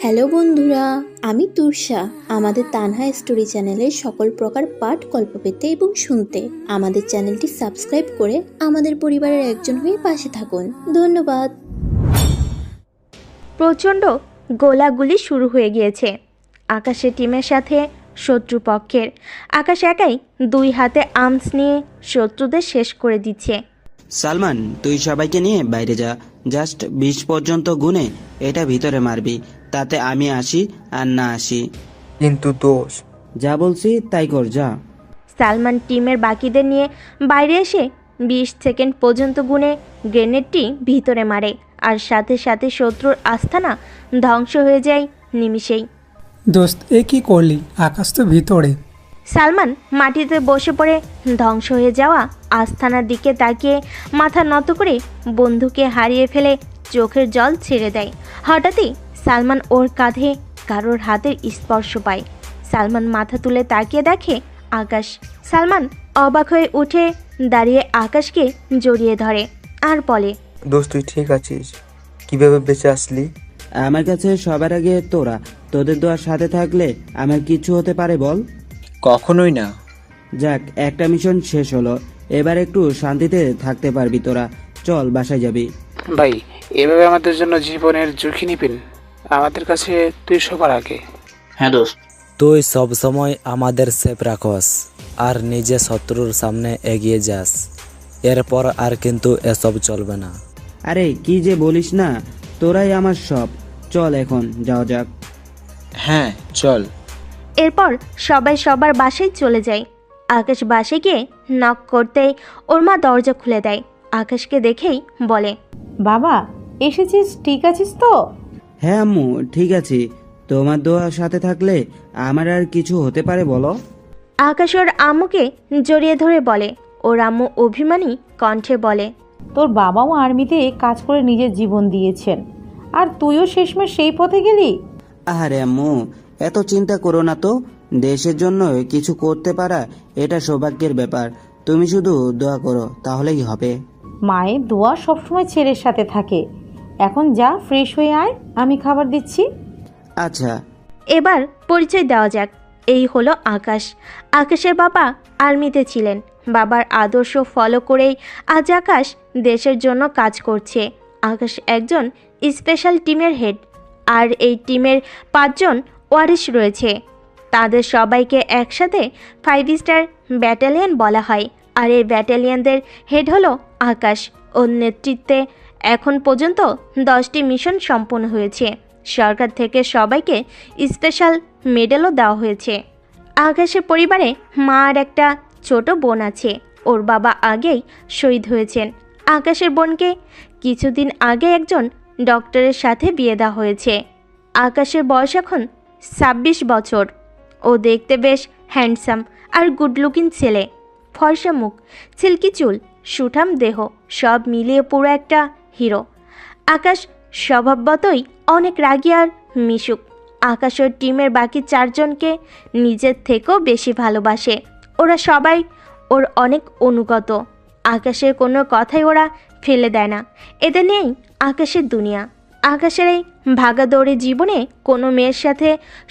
Hello বন্ধুরা, আমি তুষা। আমাদের তানহা স্টোরি চ্যানেলের সকল প্রকার পাঠ গল্প পেতে এবং শুনতে আমাদের চ্যানেলটি সাবস্ক্রাইব করে আমাদের পরিবারের একজন হয়ে পাশে থাকুন। ধন্যবাদ। প্রচণ্ড গোলাগুলি শুরু হয়ে গিয়েছে আকাশের টিমের সাথে শত্রুপক্ষের। আকাশ একাই 2 হাতে আর্মস নিয়ে শত্রুদের শেষ করে দিচ্ছে। সালমান, তুই সবাইকে নিয়ে বাইরে যা। জাস্ট 20 পর্যন্ত গুনে এটা ভিতরে মারবি, তাতে আমি আসি আর না আসি। কিন্তু দোষ, যা বলছি তাই কর, যা। সালমান টিমের বাকিদের নিয়ে বাইরে এসে 20 সেকেন্ড পর্যন্ত গুনে গ্রেনেডটি ভিতরে মারে, আর সাথে সাথে শত্রুর আস্তানা ধ্বংস হয়ে যায় নিমিষেই। দোস্ত, এ কি করলি? আকাশ তো ভিতরে। সালমান মাটিতে বসে পড়ে ধ্বংস হয়ে যাওয়া আস্তানার দিকে তাকিয়ে মাথা নত করে বন্ধুকে হারিয়ে ফেলে চোখের জল ছেড়ে দেয়। হঠাৎই সালমান ওর কাঁধে কারোর হাতের স্পর্শ পায়। সালমান মাথা তুলে তাকিয়ে দেখে আকাশ। সালমান অবাক হয়ে উঠে দাঁড়িয়ে আকাশকে জড়িয়ে ধরে আর বলে, দোস্ত তুই ঠিক আছিস? কিভাবে বেঁচে আসলি? আমার কাছে সবার আগে তোরা। তোদের দোয়ার সাথে থাকলে আমার কিছু হতে পারে বল? কখনোই না। যাক, একটা মিশন শেষ হলো, এবার একটু শান্তিতে থাকতে পারবি তোরা। চল, বাসায় যাবি। ভাই, এভাবে আমাদের জন্য জীবনের ঝুঁকি নিবেন? আমাদের কাছে তুই সবার আগে। হ্যাঁ দোস্ত, তুই সবসময় আমাদের সেফ রাখস আর নিজে শত্রুর সামনে এগিয়ে যাস। এরপর আর কিন্তু এসব চলবে না। আরে কি যে বলিস না, তোরাই আমার সব। চল এখন যাওয়া যাক। হ্যাঁ চল। এরপর সবাই সবার বাসায় চলে যায়। আকাশ বাসায় গিয়ে নক করতেই ওর মা দরজা খুলে দেয়। আকাশকে দেখেই বলে, বাবা এসেছিস? ঠিক আছিস তো? হ্যাঁ আম্মু, ঠিক আছি। তোমার দোয়ার সাথে থাকলে আমার আর কিছু হতে পারে বলো? আকাশ ওর আম্মুকে জড়িয়ে ধরে বলে। ওর আম্মু অভিমানী কণ্ঠে বলে, তোর বাবাও আর্মিতে কাজ করে নিজের জীবন দিয়েছেন, আর তুইও শেষমেশ সেই পথে গেলি। আরে আম্মু, এত চিন্তা করো না তো। দেশের জন্য কিছু করতে পারা এটা সৌভাগ্যের ব্যাপার। তুমি শুধু দোয়া করো, তাহলেই হবে। মায়ের দোয়া সবসময় ছেলের সাথে থাকে। এখন যা, ফ্রেশ হয়ে আয়, আমি খাবার দিচ্ছি। আচ্ছা। এবার পরিচয় দেওয়া যাক। এই হলো আকাশ। আকাশের বাবা আর্মিতে ছিলেন। বাবার আদর্শ ফলো করেই আজ আকাশ দেশের জন্য কাজ করছে। আকাশ একজন স্পেশাল টিমের হেড, আর এই টিমের 5 জন ওয়ারিশ রয়েছে। তাদের সবাইকে একসাথে 5 স্টার ব্যাটালিয়ন বলা হয়। আর এই ব্যাটালিয়নদের হেড হলো আকাশ। ওর নেতৃত্বে এখন পর্যন্ত 10টি মিশন সম্পন্ন হয়েছে। সরকার থেকে সবাইকে স্পেশাল মেডেলও দেওয়া হয়েছে। আকাশের পরিবারে মা আর একটা ছোট বোন আছে। ওর বাবা আগেই শহীদ হয়েছেন। আকাশের বোনকে কিছুদিন আগে একজন ডক্টরের সাথে বিয়ে দেওয়া হয়েছে। আকাশের বয়স এখন 26 বছর। ও দেখতে বেশ হ্যান্ডসাম আর গুড লুকিং ছেলে। ফর্সা মুখ, সিল্কি চুল, সুঠাম দেহ, সব মিলিয়ে পুরো একটা হিরো। আকাশ স্বভাবতই অনেক রাগী আর মিশুক। আকাশ ওর টিমের বাকি 4 জনকে নিজের থেকেও বেশি ভালোবাসে। ওরা সবাই ওর অনেক অনুগত। আকাশের কোনো কথাই ওরা ফেলে দেয় না। এদের নিয়েই আকাশের দুনিয়া। আকাশের এই ভাগাদৌড়ি জীবনে কোনো মেয়ের সাথে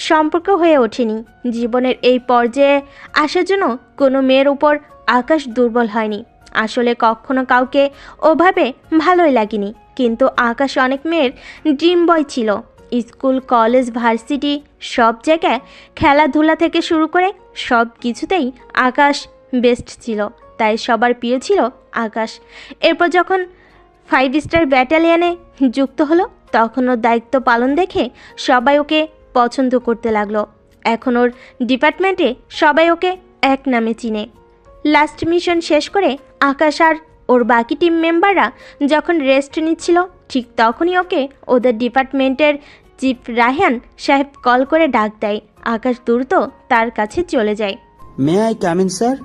সম্পর্ক হয়ে ওঠেনি। জীবনের এই পর্যায়ে আসার জন্য কোনো মেয়ের উপর আকাশ দুর্বল হয়নি। আসলে কখনো কাউকে ওভাবে ভালোই লাগেনি। কিন্তু আকাশ অনেক মেয়ের ড্রিম বয় ছিল। স্কুল, কলেজ, ভার্সিটি সব জায়গায় খেলাধুলা থেকে শুরু করে সব কিছুতেই আকাশ বেস্ট ছিল। তাই সবার প্রিয় ছিল আকাশ। এরপর যখন 5 স্টার ব্যাটালিয়নে যুক্ত হলো, তখন ওর দায়িত্ব পালন দেখে সবাই ওকে পছন্দ করতে লাগলো। এখন ওর ডিপার্টমেন্টে সবাই ওকে এক নামে চিনে। লাস্ট মিশন শেষ করে আকাশ আর ওর বাকি টিম মেম্বাররা যখন রেস্ট নিচ্ছিল, ঠিক তখনই ওকে ওদের ডিপার্টমেন্টের চিফ রায়হান সাহেব কল করে ডাক দেয়। আকাশ দ্রুত তার কাছে চলে যায়। May I come in sir?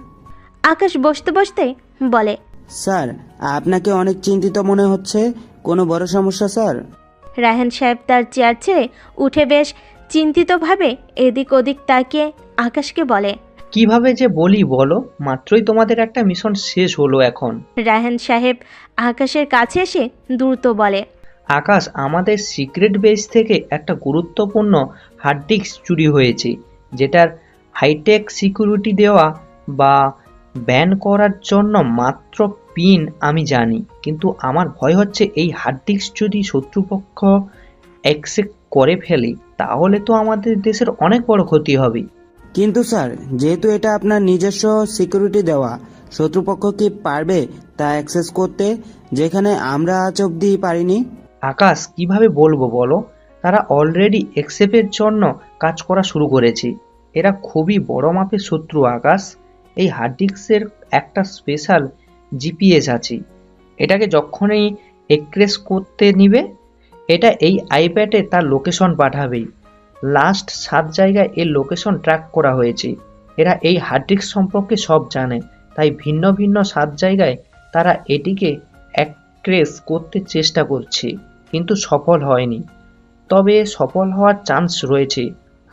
Akash বসতে বসতে বলে, স্যার, আপনাকে অনেক চিন্তিত মনে হচ্ছে। কোনো বড় সমস্যা স্যার? রায়হান সাহেব তার চেয়ার ছেড়ে উঠে বেশ চিন্তিতভাবে এদিক ওদিক তাকিয়ে আকাশকে বলে, কিভাবে যে বলি বলো, মাত্রই তোমাদের একটা মিশন শেষ হলো এখন। রায়হান সাহেব আকাশের কাছে এসে দ্রুত বলে। আকাশ, আমাদের সিক্রেট বেস থেকে একটা গুরুত্বপূর্ণ হার্ড ডিস্ক চুরি হয়েছে, যেটার হাইটেক সিকিউরিটি দেওয়া বা ব্যান করার জন্য মাত্র পিন আমি জানি, কিন্তু আমার ভয় হচ্ছে এই হার্ড ডিস্ক যদি শত্রুপক্ষ অ্যাক্সেস করে ফেলে তাহলে তো আমাদের দেশের অনেক বড় ক্ষতি হবে। কিন্তু স্যার, যেহেতু এটা আপনার নিজস্ব সিকিউরিটি দেওয়া, শত্রুপক্ষ কি পারবে তা অ্যাক্সেস করতে, যেখানে আমরা আজ অব্দি পারিনি? আকাশ, কিভাবে বলবো বলো, তারা অলরেডি এক্সেপের জন্য কাজ করা শুরু করেছে। এরা খুবই বড় মাপের শত্রু আকাশ। এই হার্ড ডিস্কের একটা স্পেশাল জিপিএস আছে, এটাকে যখনই এক্রেস করতে নিবে এটা এই আইপ্যাডে তার লোকেশন পাঠাবে। লাস্ট 7 জায়গায় এর লোকেশন ট্র্যাক করা হয়েছে। এরা এই হার্ড ডিস্ক সম্পর্কে সব জানে, তাই ভিন্ন ভিন্ন 7 জায়গায় তারা এটিকে ট্রেস করতে চেষ্টা করছে, কিন্তু সফল হয়নি। তবে সফল হওয়ার চান্স রয়েছে।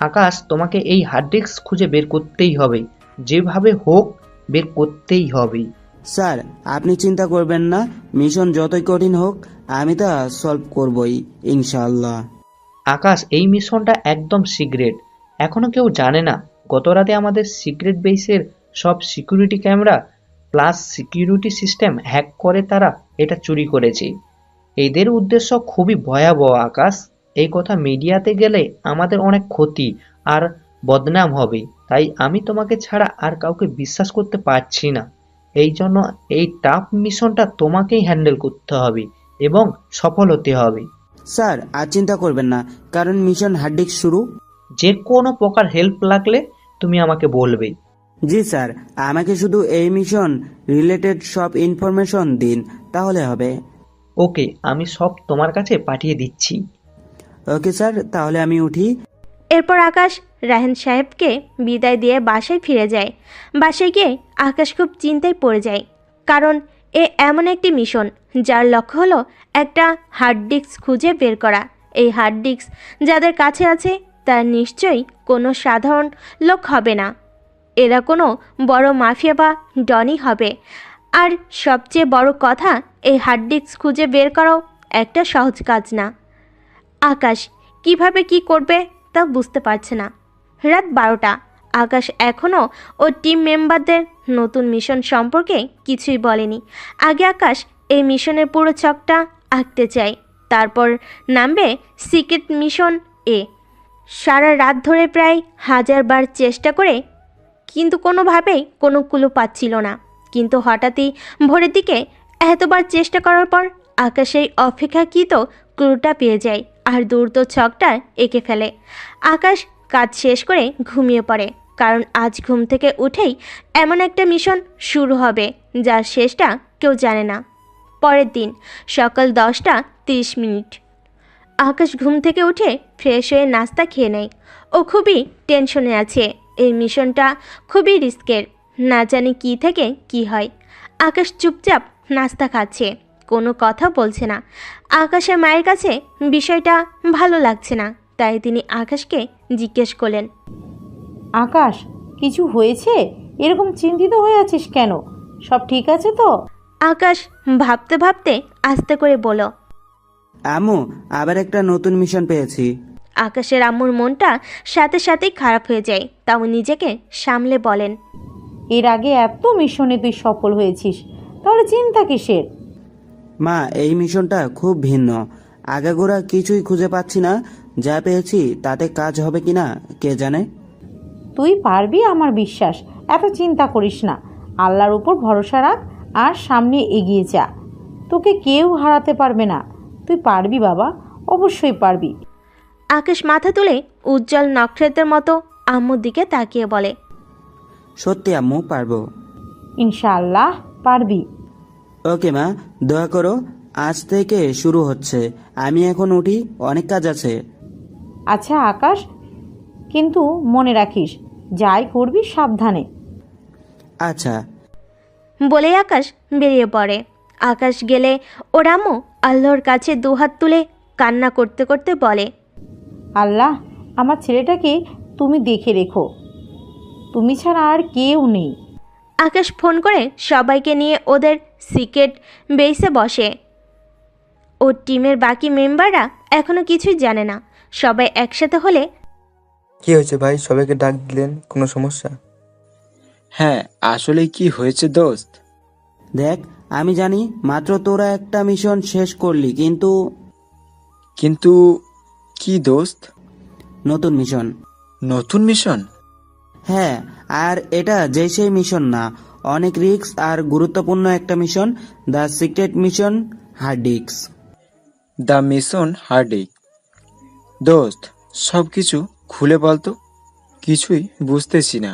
আকাশ, তোমাকে এই হার্ড ডিস্ক খুঁজে বের করতেই হবে, যেভাবে হোক বের করতেই হবে। স্যার, আপনি চিন্তা করবেন না, মিশন যতই কঠিন হোক আমি তা সলভ করবই ইনশাআল্লাহ। আকাশ, এই মিশনটা একদম সিক্রেট, এখনো কেউ জানে না। গত রাতে আমাদের সিক্রেট বেসের সব security camera plus security system hack করে তারা এটা চুরি করেছে। এদের উদ্দেশ্য খুবই ভয়াবহ আকাশ। এই কথা মিডিয়াতে গেলে আমাদের অনেক ক্ষতি আর বদনাম হবে, তাই আমি তোমাকে ছাড়া আর কাউকে বিশ্বাস করতে পারছি না। এই জন্য এই টাফ মিশনটা তোমাকেই হ্যান্ডেল করতে হবে এবং সফল হতে হবে। স্যার, আর চিন্তা করবেন না, কারণ মিশন হার্ড ডিস্ক শুরু। যে কোনো প্রকার হেল্প লাগলে তুমি আমাকে বলবে। জি স্যার, আমাকে শুধু এই মিশন রিলেটেড সব ইনফরমেশন দিন, তাহলে হবে। ওকে, আমি সব তোমার কাছে পাঠিয়ে দিচ্ছি। ওকে স্যার, তাহলে আমি উঠি। এরপর আকাশ রায়হান সাহেবকে বিদায় দিয়ে বাসায় ফিরে যায়। বাসায় গিয়ে আকাশ খুব চিন্তায় পড়ে যায়, কারণ এমন একটি মিশন যার লক্ষ্য হলো একটা হার্ড ডিস্ক খুঁজে বের করা। এই হার্ড ডিস্ক যাদের কাছে আছে তার নিশ্চয়ই কোনো সাধারণ লোক হবে না, এরা কোনো বড় মাফিয়া বা ডনই হবে। আর সবচেয়ে বড় কথা, এই হার্ড ডিস্ক খুঁজে বের করাও একটা সহজ কাজ না। আকাশ কিভাবে কি করবে তা বুঝতে পারছে না। রাত 12টা। আকাশ এখনও ওর টিম মেম্বারদের নতুন মিশন সম্পর্কে কিছুই বলেনি। আগে আকাশ এই মিশনের পুরো ছকটা আঁকতে চায়, তারপর নামবে সিক্রেট মিশন এ। সারা রাত ধরে প্রায় 1000 বার চেষ্টা করে কিন্তু কোনোভাবেই কোনো ক্লু পাচ্ছিল না। কিন্তু হঠাৎই ভোরের দিকে এতবার চেষ্টা করার পর আকাশ এই অপেক্ষাকৃত ক্লুটা পেয়ে যায় আর দ্রুত ছকটা এঁকে ফেলে। আকাশ কাজ শেষ করে ঘুমিয়ে পড়ে, কারণ আজ ঘুম থেকে উঠেই এমন একটা মিশন শুরু হবে যার শেষটা কেউ জানে না। পরের দিন সকাল 10:30। আকাশ ঘুম থেকে উঠে ফ্রেশ হয়ে নাস্তা খেয়ে নেয়। ও খুবই টেনশনে আছে। এই মিশনটা খুবই রিস্কের, না জানি কি থেকে কি হয়। আকাশ চুপচাপ নাস্তা খাচ্ছে, কোনো কথা বলছে না। আকাশের মায়ের কাছে বিষয়টা ভালো লাগছে না, তাই তিনি আকাশকে জিজ্ঞেস করলেন, আকাশ, কিছু হয়েছে? এরকম চিন্তিত হয়ে আছিস কেন? সব ঠিক আছে তো? আকাশ ভাবতে ভাবতে আস্তে করে বলল, আম্মু, আবার একটা নতুন মিশন পেয়েছি। আকাশের আম্মুর মনটা সাথে সাথেই খারাপ হয়ে যায়, তাও নিজেকে সামলে বলেন, এর আগে এত মিশনে তুই সফল হয়েছিস, তাহলে চিন্তা কিসের? মা, এই মিশনটা খুব ভিন্ন, আগাগোড়া কিছুই খুঁজে পাচ্ছি না। যা পেয়েছি তাতে কাজ হবে কিনা কে জানে। তুই পারবি, আমার বিশ্বাস। এত চিন্তা করিস না, আল্লাহর উপর ভরসা রাখ আর সামনে এগিয়ে যা। তোকে কেউ হারাতে পারবে না। তুই পারবি বাবা, অবশ্যই পারবি। আকাশ মাথা তুলে উজ্জ্বল নক্ষত্রের মতো আম্মুর দিকে তাকিয়ে বলে, সত্যি আম্মু, পারবো। ইনশাআল্লাহ পারবি। ওকে মা, দয়া করো, আজ থেকে শুরু হচ্ছে। আমি এখন উঠি, অনেক কাজ আছে। আচ্ছা আকাশ, কিন্তু মনে রাখিস, যাই করবি সাবধানে। আচ্ছা। বলে আকাশ বেরিয়ে পড়ে। আকাশ গেলে ওর আম্মু আল্লাহর কাছে দুহাত তুলে কান্না করতে করতে বলে, আল্লাহ, আমার ছেলেটাকে তুমি দেখে রেখো। তুমি ছাড়া আর কেউ নেই। আকাশ ফোন করে সবাইকে নিয়ে ওদের সিক্রেট বেসে বসে। ওর টিমের বাকি মেম্বাররা এখনো কিছুই জানে না। সবাই একসাথে হলে কি হয়েছে ভাই, সবাইকে ডাক দিলেন, কোনো সমস্যা? হ্যাঁ, আসলে কি হয়েছে দোস্ত? দেখ, আমি জানি মাত্র তোরা একটা মিশন শেষ করলি, কিন্তু কিন্তু কি দোস্ত? নতুন মিশন। নতুন মিশন? হ্যাঁ, আর এটা যে সেই মিশন না, অনেক রিস্ক আর গুরুত্বপূর্ণ একটা mission, the secret mission hard disk. The mission হার্ডি। দোস্ত, সব কিছু খুলে বলতো, কিছুই বুঝতেছি না।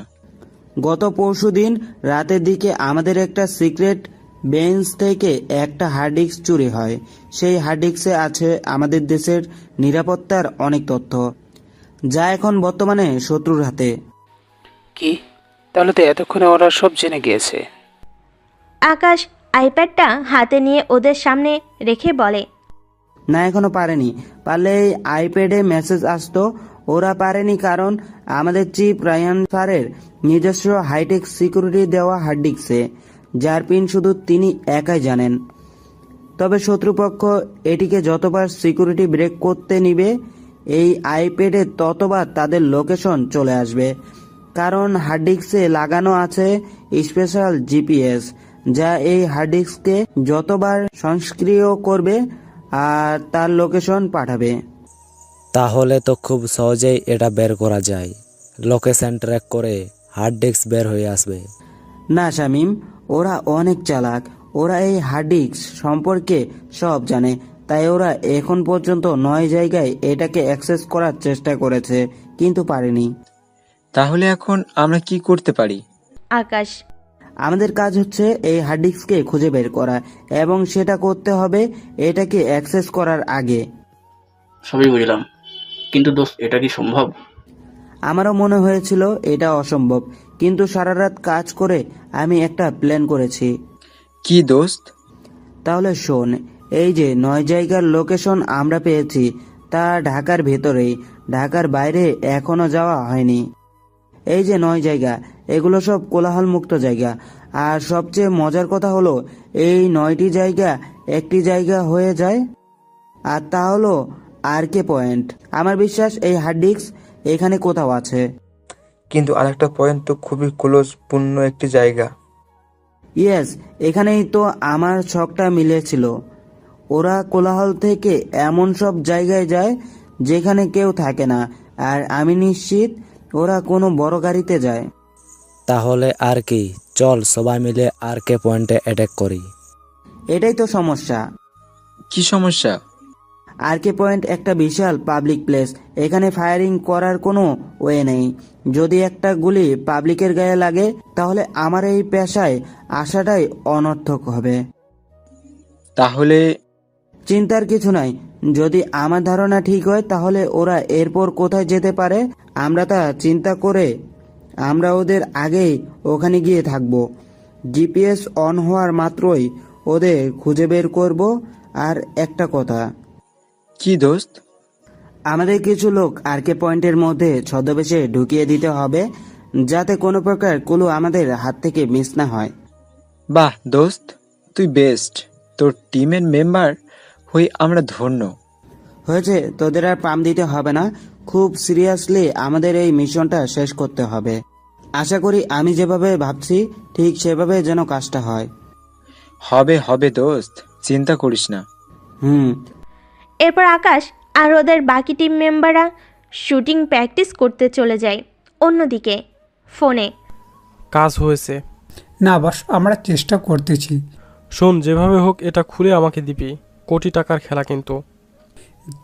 গত পরশুদিন রাতের দিকে আমাদের একটা সিক্রেট বেঞ্চ থেকে একটা হার্ড ডিস্ক চুরি হয়। সেই হার্ড ডিস্কে আছে আমাদের দেশের নিরাপত্তার অনেক তথ্য, যা এখন বর্তমানে শত্রুর হাতে। কি? তাহলে তো এতক্ষণে ওরা সব জেনে গিয়েছে। আকাশ আইপ্যাডটা হাতে নিয়ে ওদের সামনে রেখে বলে, না, এখনো পারেনি। পারলে এই আইপ্যাডে মেসেজ আসতো। ওরা পারেনি কারণ আমাদের চিফ রায়ান স্যারের নিজস্ব হাইটেক সিকিউরিটি দেওয়া হার্ড ডিস্কে, যার পিন শুধু তিনি একাই জানেন। তবে শত্রুপক্ষ এটিকে যতবার সিকিউরিটি ব্রেক করতে নিবে, এই আইপ্যাডে ততবার তাদের লোকেশন চলে আসবে, কারণ হার্ড ডিস্কে লাগানো আছে স্পেশাল জিপিএস, যা এই হার্ড ডিস্ককে যতবার সংস্ক্রিয় করবে আর তার লোকেশন পাঠাবে। তাহলে তো খুব সহজেই এটা বের করা যায়। লোকেশন ট্র্যাক করে হার্ড ডিস্ক বের হয়ে আসবে। না শামিম, ওরা অনেক চালাক। ওরা এই হার্ড ডিস্ক সম্পর্কে সব জানে, তাই ওরা এখন পর্যন্ত 9 জায়গায় এটাকে অ্যাক্সেস করার চেষ্টা করেছে, কিন্তু পারেনি। তাহলে এখন আমরা কি করতে পারি? আকাশ, আমাদের কাজ হচ্ছে এই হার্ড ডিস্ককে খুঁজে বের করা, এবং সেটা করতে হবে এটাকে অ্যাক্সেস করার আগে। সবই বুঝলাম, কিন্তু দোস্ত এটা কি সম্ভব? আমারও মনে হয়েছিল এটা অসম্ভব, কিন্তু সারা রাত কাজ করে আমি একটা প্ল্যান করেছি। কি দোস্ত? তাহলে শোন, এই যে 9 জায়গার লোকেশন আমরা পেয়েছি, তা ঢাকার ভেতরেই, ঢাকার বাইরে এখনো যাওয়া হয়নি। এই যে 9 জায়গা, এগুলো সব কোলাহল মুক্ত জায়গা। আর সবচেয়ে মজার কথা হলো, এই 9টি জায়গা একটি জায়গা হয়ে যায়, আর তা হলো আরকে পয়েন্ট। আমার বিশ্বাস এই হার্ড ডিস্ক এখানে কোথাও আছে। কিন্তু আরেকটা পয়েন্ট তো খুবই ক্লোজ পূর্ণ একটি জায়গা। ইয়েস, এখানেই তো আমার ছকটা মিলেছিল। ওরা কোলাহল থেকে এমন সব জায়গায় যায় যেখানে কেউ থাকে না, আর আমি নিশ্চিত ওরা কোনো বড় গাড়িতে যায়। তাহলে আর কি, চল সবাই মিলে আরকে পয়েন্টে অ্যাটাক করি। এটাই তো সমস্যা। কি সমস্যা? আরকে পয়েন্ট একটা বিশাল পাবলিক প্লেস, এখানে ফায়ারিং করার কোনো ওয়ে নেই। যদি একটা গুলি পাবলিকের গায়ে লাগে, তাহলে আমার এই পেশায় আসাটাই অনর্থক হবে। তাহলে চিন্তার কিছু নাই, যদি আমার ধারণা ঠিক হয় তাহলে ওরা এরপর কোথায় যেতে পারে আমরা তা চিন্তা করে আমরা ওদের আগেই ওখানে গিয়ে থাকব। জিপিএস অন হওয়ার মাত্রই ওদের খুঁজে বের করব। আর একটা কথা, কি দোস্ত? আমাদের কিছু লোক আরকে পয়েন্টের মধ্যে ছদ্মবেশে ঢুকিয়ে দিতে হবে, যাতে কোনো প্রকার ক্লু আমাদের হাত থেকে মিস না হয়। বাহ দোস্ত, তুই বেস্ট। তোর টিমের মেম্বার হই আমরা ধন্য। হয়েছে, তোদের আর পাম দিতে হবে না। খুব সিরিয়াসলি আমাদের এই মিশনটা শেষ করতে হবে। আশা করি আমি যেভাবে ভাবছি ঠিক সেভাবে যেন কাজটা হয়। হবে হবে দোস্ত, চিন্তা করিস না। এরপর আকাশ আর ওদের বাকি টিম মেম্বাররা শুটিং প্র্যাকটিস করতে চলে যায়। অন্যদিকে ফোনে, কাজ হয়েছে না বস, আমরা চেষ্টা করতেছি। শোন, যেভাবে হোক এটা খুলে আমাকে দিবি। কোটি টাকার খেলা কিন্তু।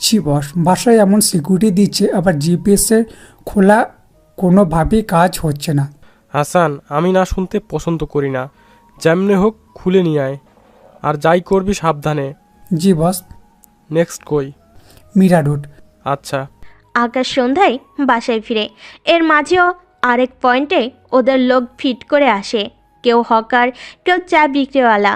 জি বস, বাসায় এমন সিকিউরিটি দিচ্ছে, আবার জিপিএসের খোলা কোনোভাবেই কাজ হচ্ছে না। হাসান, আমি না শুনতে পছন্দ করি না। যেমনে হোক খুলে নিয়ে আয়, আর যাই করবি সাবধানে। জি বস। নেক্সট কই? মীরা রোড। আচ্ছা। আকাশ সন্ধ্যায় বাসায় ফিরে। এর মাঝেও আরেক পয়েন্টে ওদের লোক ফিট করে আসে। কেউ হকার, কেউ চা বিক্রিওয়ালা,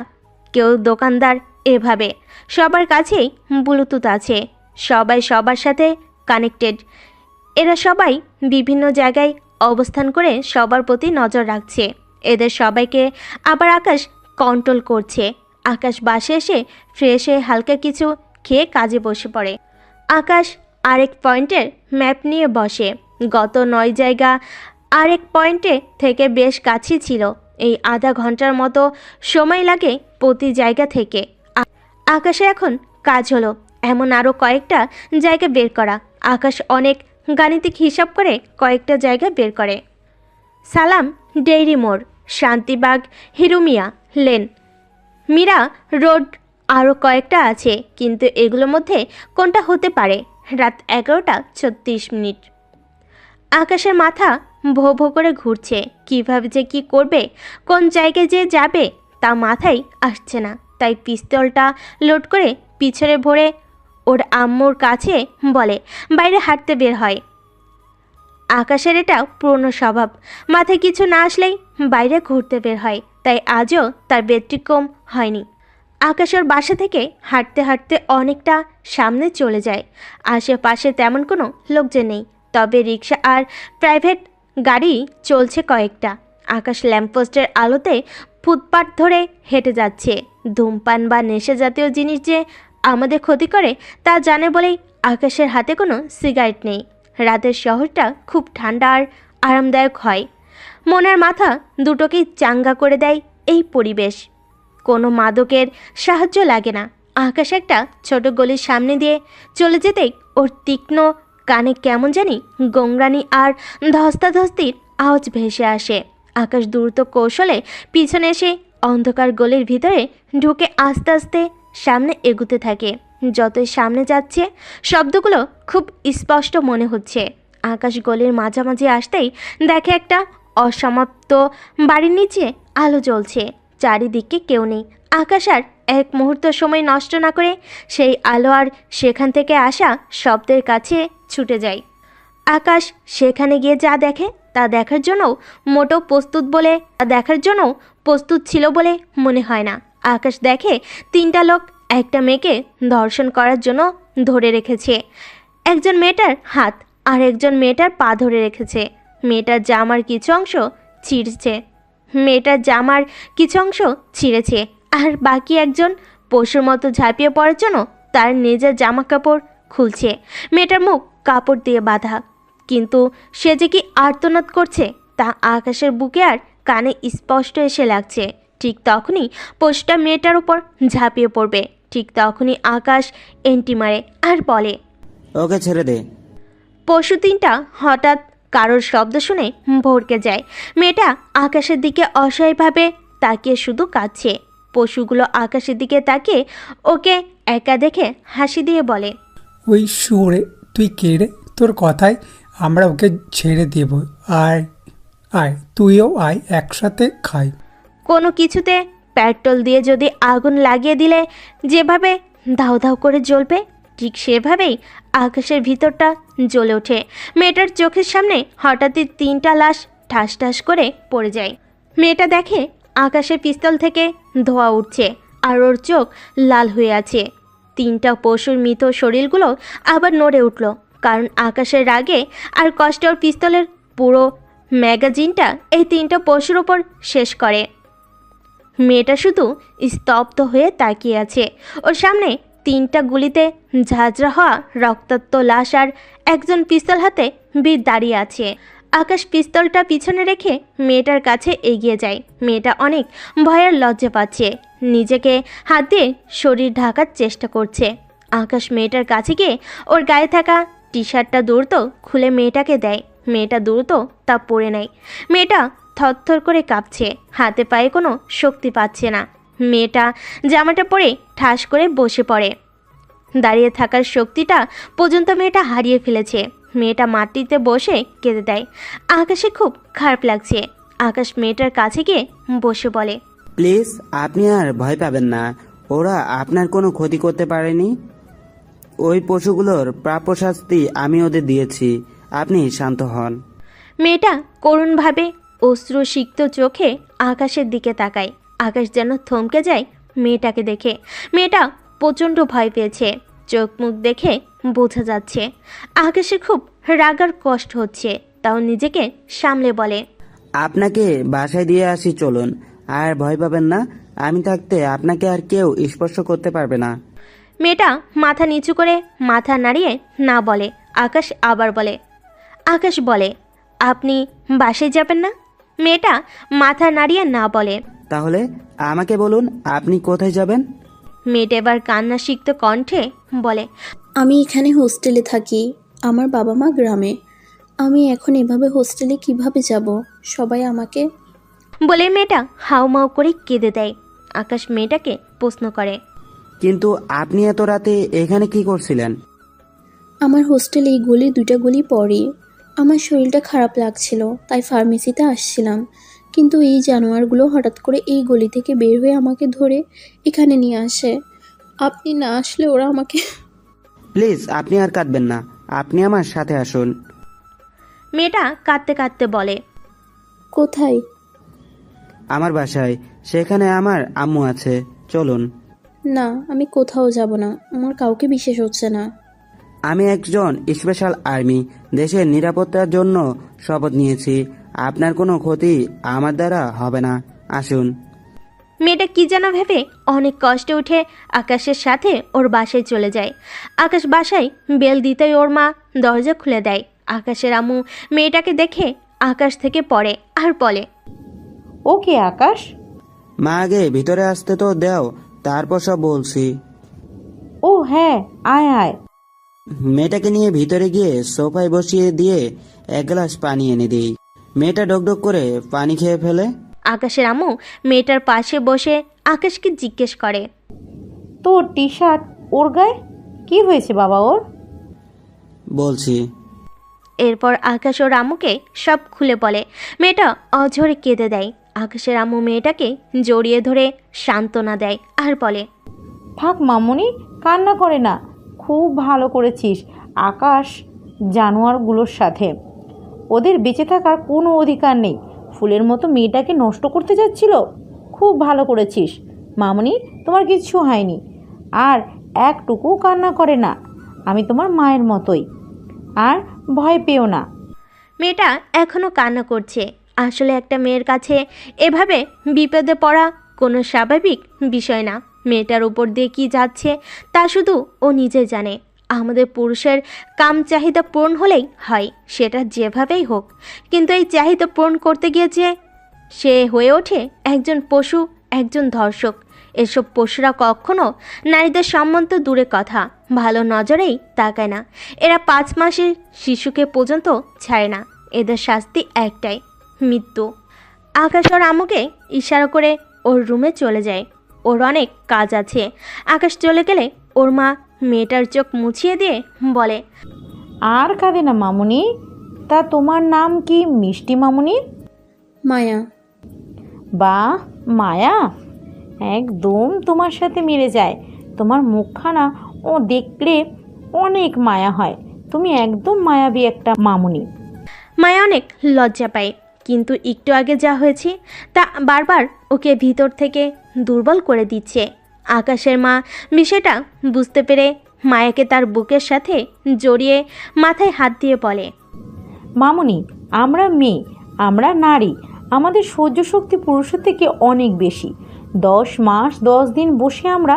কেউ দোকানদার। এভাবে সবার কাছেই ব্লুটুথ আছে, সবাই সবার সাথে কানেক্টেড। এরা সবাই বিভিন্ন জায়গায় অবস্থান করে সবার প্রতি নজর রাখছে। এদের সবাইকে আবার আকাশ কন্ট্রোল করছে। আকাশ বাসে এসে ফ্রেশ হয়ে হালকা কিছু খেয়ে কাজে বসে পড়ে। আকাশ আরেক পয়েন্টের ম্যাপ নিয়ে বসে। গত 9 জায়গা আরেক পয়েন্টে থেকে বেশ কাছে ছিল। এই আধা ঘন্টার মতো সময় লাগে প্রতি জায়গা থেকে। আকাশে এখন কাজ হলো এমন আরও কয়েকটা জায়গা বের করা। আকাশ অনেক গাণিতিক হিসাব করে কয়েকটা জায়গা বের করে। সালাম ডেইরি মোড়, শান্তিবাগ, হিরুমিয়া লেন, মীরা রোড, আরও কয়েকটা আছে, কিন্তু এগুলোর মধ্যে কোনটা হতে পারে? রাত 11:36। আকাশের মাথা ভো ভো করে ঘুরছে। কীভাবে যে কী করবে, কোন জায়গায় যে যাবে তা মাথায় আসছে না। তাই পিস্তলটা লোড করে পিছনে ভরে ওর আম্মুর কাছে বলে বাইরে হাঁটতে বের হয়। আকাশের এটা পুরনো স্বভাব, মাথায় কিছু না আসলেই বাইরে ঘুরতে বের হয়। তাই আজও তার ব্যতিক্রম হয়নি। আকাশের বাসা থেকে হাঁটতে হাঁটতে অনেকটা সামনে চলে যায়। আশেপাশে তেমন কোনো লোকজন নেই, তবে রিক্সা আর প্রাইভেট গাড়ি চলছে কয়েকটা। আকাশ ল্যাম্পপোস্টের আলোতে ফুটপাথ ধরে হেঁটে যাচ্ছে। ধূমপান বা নেশা জাতীয় জিনিস যে আমাদের ক্ষতি করে তা জানে বলেই আকাশের হাতে কোনো সিগারেট নেই। রাতের শহরটা খুব ঠান্ডা আর আরামদায়ক হয়। মনের মাথা দুটোকেই চাঙ্গা করে দেয় এই পরিবেশ। কোনো মাদকের সাহায্য লাগে না। আকাশ একটা ছোট গলির সামনে দিয়ে চলে যেতেই ওর তীক্ষ্ণ কানে কেমন জানি গোংরানি আর ধস্তাধস্তির আওয়াজ ভেসে আসে। আকাশ দ্রুত কৌশলে পিছনে এসে অন্ধকার গলির ভিতরে ঢুকে আস্তে আস্তে সামনে এগুতে থাকে। যতই সামনে যাচ্ছে শব্দগুলো খুব স্পষ্ট মনে হচ্ছে। আকাশ গলির মাঝামাঝি আসতেই দেখে একটা অসমাপ্ত বাড়ির নিচে আলো জ্বলছে। চারিদিকে কেউ নেই। আকাশ আর এক মুহূর্ত সময় নষ্ট না করে সেই আলো আর সেখান থেকে আসা শব্দের কাছে ছুটে যায়। আকাশ সেখানে গিয়ে যা দেখে তা দেখার জন্য প্রস্তুত ছিল বলে মনে হয় না। আকাশ দেখে 3টা লোক একটা মেয়েকে ধর্ষণ করার জন্য ধরে রেখেছে। একজন মেয়েটার হাত আর একজন মেয়েটার পা ধরে রেখেছে। মেয়েটার জামার কিছু অংশ ছিঁড়েছে আর বাকি একজন পশুর মতো ঝাঁপিয়ে পড়ার জন্য তার নিজের জামা কাপড় খুলছে। মেয়েটার মুখ কাপড় দিয়ে বাঁধা, কিন্তু সে যে কি আর্তনাদ করছে তা আকাশের বুকে আর কানে স্পষ্ট এসে লাগছে। ঠিক তখনই পশুটা মেয়েটার উপর ঝাঁপিয়ে পড়বে। ঠিক তখনই আকাশ এন্টি মারে আর বলে, ওকে ছেড়ে দে। পশু 3টা হঠাৎ কারোর শব্দ শুনে ভড়কে যায়। মেয়েটা আকাশের দিকে অসহায়ভাবে তাকিয়ে শুধু কাঁদছে। পশুগুলো আকাশের দিকে তাকিয়ে ওকে একা দেখে হাসি দিয়ে বলে, ওই শুয়োরে, তুই কে রে? তোর কথায় আমরা ওকে ছেড়ে দেব। আয় আয়, তুইও আয়, একসাথে খাই। কোনো কিছুতে পেট্রোল দিয়ে যদি আগুন লাগিয়ে দিলে যেভাবে ধাউ ধাউ করে জ্বলবে, ঠিক সেভাবেই আকাশের ভিতরটা জ্বলে ওঠে। মেয়েটার চোখের সামনে হঠাৎই 3টা লাশ ঠাস ঠাস করে পড়ে যায়। মেয়েটা দেখে আকাশের পিস্তল থেকে ধোঁয়া উঠছে আর ওর চোখ লাল হয়ে আছে। 3টা পশুর মৃত শরীরগুলো আবার নড়ে উঠল, কারণ আকাশের রাগে আর কষ্টে ওর পিস্তলের পুরো ম্যাগাজিনটা এই 3টা পশুর ওপর শেষ করে। মেয়েটা শুধু স্তব্ধ হয়ে তাকিয়ে আছে। ওর সামনে 3টা গুলিতে ঝাঁঝরা হওয়া রক্তাক্ত লাশ আর একজন পিস্তল হাতে বীর দাঁড়িয়ে আছে। আকাশ পিস্তলটা পিছনে রেখে মেয়েটার কাছে এগিয়ে যায়। মেয়েটা অনেক ভয়ের লজ্জা পাচ্ছে, নিজেকে হাত দিয়ে শরীর ঢাকার চেষ্টা করছে। আকাশ মেয়েটার কাছে গিয়ে ওর গায়ে থাকা টি-শার্টটা দ্রুত খুলে মেয়েটাকে দেয়। মেয়েটা দ্রুত তা পরে নেয়। মেয়েটা থরথর করে কাঁপছে, হাতে পায়ে কোনো শক্তি পাচ্ছে না। মেয়েটা জামাটা পরে ঠাস করে বসে পড়ে। দাঁড়িয়ে থাকার শক্তিটা পর্যন্ত মেয়েটা হারিয়ে ফেলেছে। মেয়েটা মাটিতে বসে কেঁদে দেয়। আকাশে খুব খারাপ লাগছে। আকাশ মেয়েটার কাছে গিয়ে বসে বলে, প্লিজ, আপনি আর ভয় পাবেন না। ওরা আপনার কোনো ক্ষতি করতে পারেনি। ওই পশুগুলোর প্রাপ্য শাস্তি আমি ওদের দিয়েছি। আপনি শান্ত হন। মেয়েটা করুণভাবে অশ্রুসিক্ত চোখে আকাশের দিকে তাকায়। আকাশ যেন থমকে যায় মেয়েটাকে দেখে। মেয়েটা প্রচণ্ড ভয় পেয়েছে, চোখ মুখ দেখে বোঝা যাচ্ছে। আকাশের খুব রাগার কষ্ট হচ্ছে, তাও নিজেকে সামলে বলে, আপনাকে বাসায় দিয়ে আসি চলুন। আর ভয় পাবেন না, আমি থাকতে আপনাকে আর কেউ স্পর্শ করতে পারবে না। মেয়েটা মাথা নিচু করে মাথা নাড়িয়ে না বলে। আকাশ আবার বলে। আকাশ বলে, আপনি বাসায় যাবেন না? মেয়েটা মাথা নাড়িয়ে না বলে। তাহলে আমাকে বলুন, আপনি কোথায় যাবেন? মেয়েটা এবার কান্না সিক্ত কণ্ঠে বলে, আমি এখানে হোস্টেলে থাকি, আমার বাবা মা গ্রামে। আমি এখন এভাবে হোস্টেলে কিভাবে যাব? সবাই আমাকে বলে মেয়েটা হাউমাউ করে কেঁদে দেয়। আকাশ মেয়েটাকে প্রশ্ন করে, কিন্তু আপনি এত রাতে এখানে কি করছিলেন? আমার হোস্টেলে এই গলি 2টা গলি পরে। আমার শরীরটা খারাপ লাগছিল, তাই ফার্মেসিতে আসছিলাম। কিন্তু এই জানোয়ারগুলো হঠাৎ করে এই গলি থেকে বের হয়ে আমাকে ধরে এখানে নিয়ে আসে। আপনি না আসলে ওরা আমাকে প্লিজ, আপনি আর কাঁদবেন না, আপনি আমার সাথে আসুন। মেয়েটা কাঁদতে কাঁদতে বলে, কোথায়? আমার বাসায়, সেখানে আমার আম্মু আছে, চলুন। না, আমি কোথাও যাব না, আমার কাউকে বিশেষ হচ্ছে না। আমি একজন স্পেশাল আর্মি, দেশের নিরাপত্তার জন্য শপথ নিয়েছি। আপনার কোনো ক্ষতি আমার দ্বারা হবে না, আসুন। মেয়েটা কি যেন ভেবে অনেক কষ্টে উঠে আকাশের সাথে ওর বাসায় চলে যায়। আকাশ বাসায় বেল দিতেই ওর মা দরজা খুলে দেয়। আকাশের আম্মু মেয়েটাকে দেখে আকাশ থেকে পড়ে আর বলে, ওকে আকাশ? মা, আগে ভিতরে আসতে তো দাও, তারপর সব বলছি। ও হ্যাঁ, আয় আয়। মেয়েটাকে নিয়ে ভিতরে গিয়ে সোফায় বসিয়ে দিয়ে 1 গ্লাস পানি এনে দিই। মেয়েটা ডকডক করে পানি খেয়ে ফেলে। আকাশের আম্মু মেয়েটার পাশে বসে আকাশকে জিজ্ঞেস করে, তোর টি শার্ট ওর গায়ে কি হয়েছে বাবা ওর? বলছি। এরপর আকাশ ওর আম্মুকে সব খুলে বলে। মেয়েটা অঝরে কেঁদে দেয়। আকাশের আম্মু মেয়েটাকে জড়িয়ে ধরে সান্ত্বনা দেয় আর বলে, থাক মামুনি, কান্না করে না, খুব ভালো করেছিস। আকাশ জানোয়ারগুলোর সাথে ওদের বেঁচে থাকার কোনো অধিকার নেই। ফুলের মতো মেয়েটাকে নষ্ট করতে যাচ্ছিল। খুব ভালো করেছিস মামুনি, তোমার কিচ্ছু হয়নি। আর একটুকু কান্না করে না, আমি তোমার মায়ের মতোই। আর ভয় পেও না। মেয়েটা এখনও কান্না করছে। আসলে একটা মেয়ের কাছে এভাবে বিপদে পড়া কোনো স্বাভাবিক বিষয় না। মেয়েটার উপর দিয়ে কি যাচ্ছে তা শুধু ও নিজে জানে। আমাদের পুরুষের কাম চাহিদা পূরণ হলেই হয়, সেটা যেভাবেই হোক। কিন্তু এই চাহিদা পূরণ করতে গিয়ে যে সে হয়ে ওঠে একজন পশু, একজন ধর্ষক। এসব পশুরা কখনো নারীদের সম্মান তো দূরে কথা, ভালো নজরেই তাকায় না। এরা 5 মাসের শিশুকে পর্যন্ত ছাড়ে না। এদের শাস্তি একটাই, মৃত্যু। আকাশ ওর আম্মুকে ইশারা করে ওর রুমে চলে যায়। ওর অনেক কাজ আছে। আকাশ চলে গেলে ওর মা মেয়েটার চোখ মুছিয়ে দিয়ে বলে, আর কাঁদে না মামুনি। তা তোমার নাম কি মিষ্টি মামুনি? মায়া। বাহ, মায়া একদম তোমার সাথে মিলে যায়। তোমার মুখখানা ও দেখলে অনেক মায়া হয়। তুমি একদম মায়াবী একটা মামুনি। মায়া অনেক লজ্জা পায়, কিন্তু একটু আগে যা হয়েছে তা বারবার ওকে ভিতর থেকে দুর্বল করে দিচ্ছে। আকাশের মা বিষয়টা বুঝতে পেরে মায়াকে তার বুকের সাথে জড়িয়ে মাথায় হাত দিয়ে বলে, মামুনি, আমরা মেয়ে, আমরা নারী, আমাদের সহ্য শক্তি পুরুষের থেকে অনেক বেশি। 10 মাস 10 দিন বসে আমরা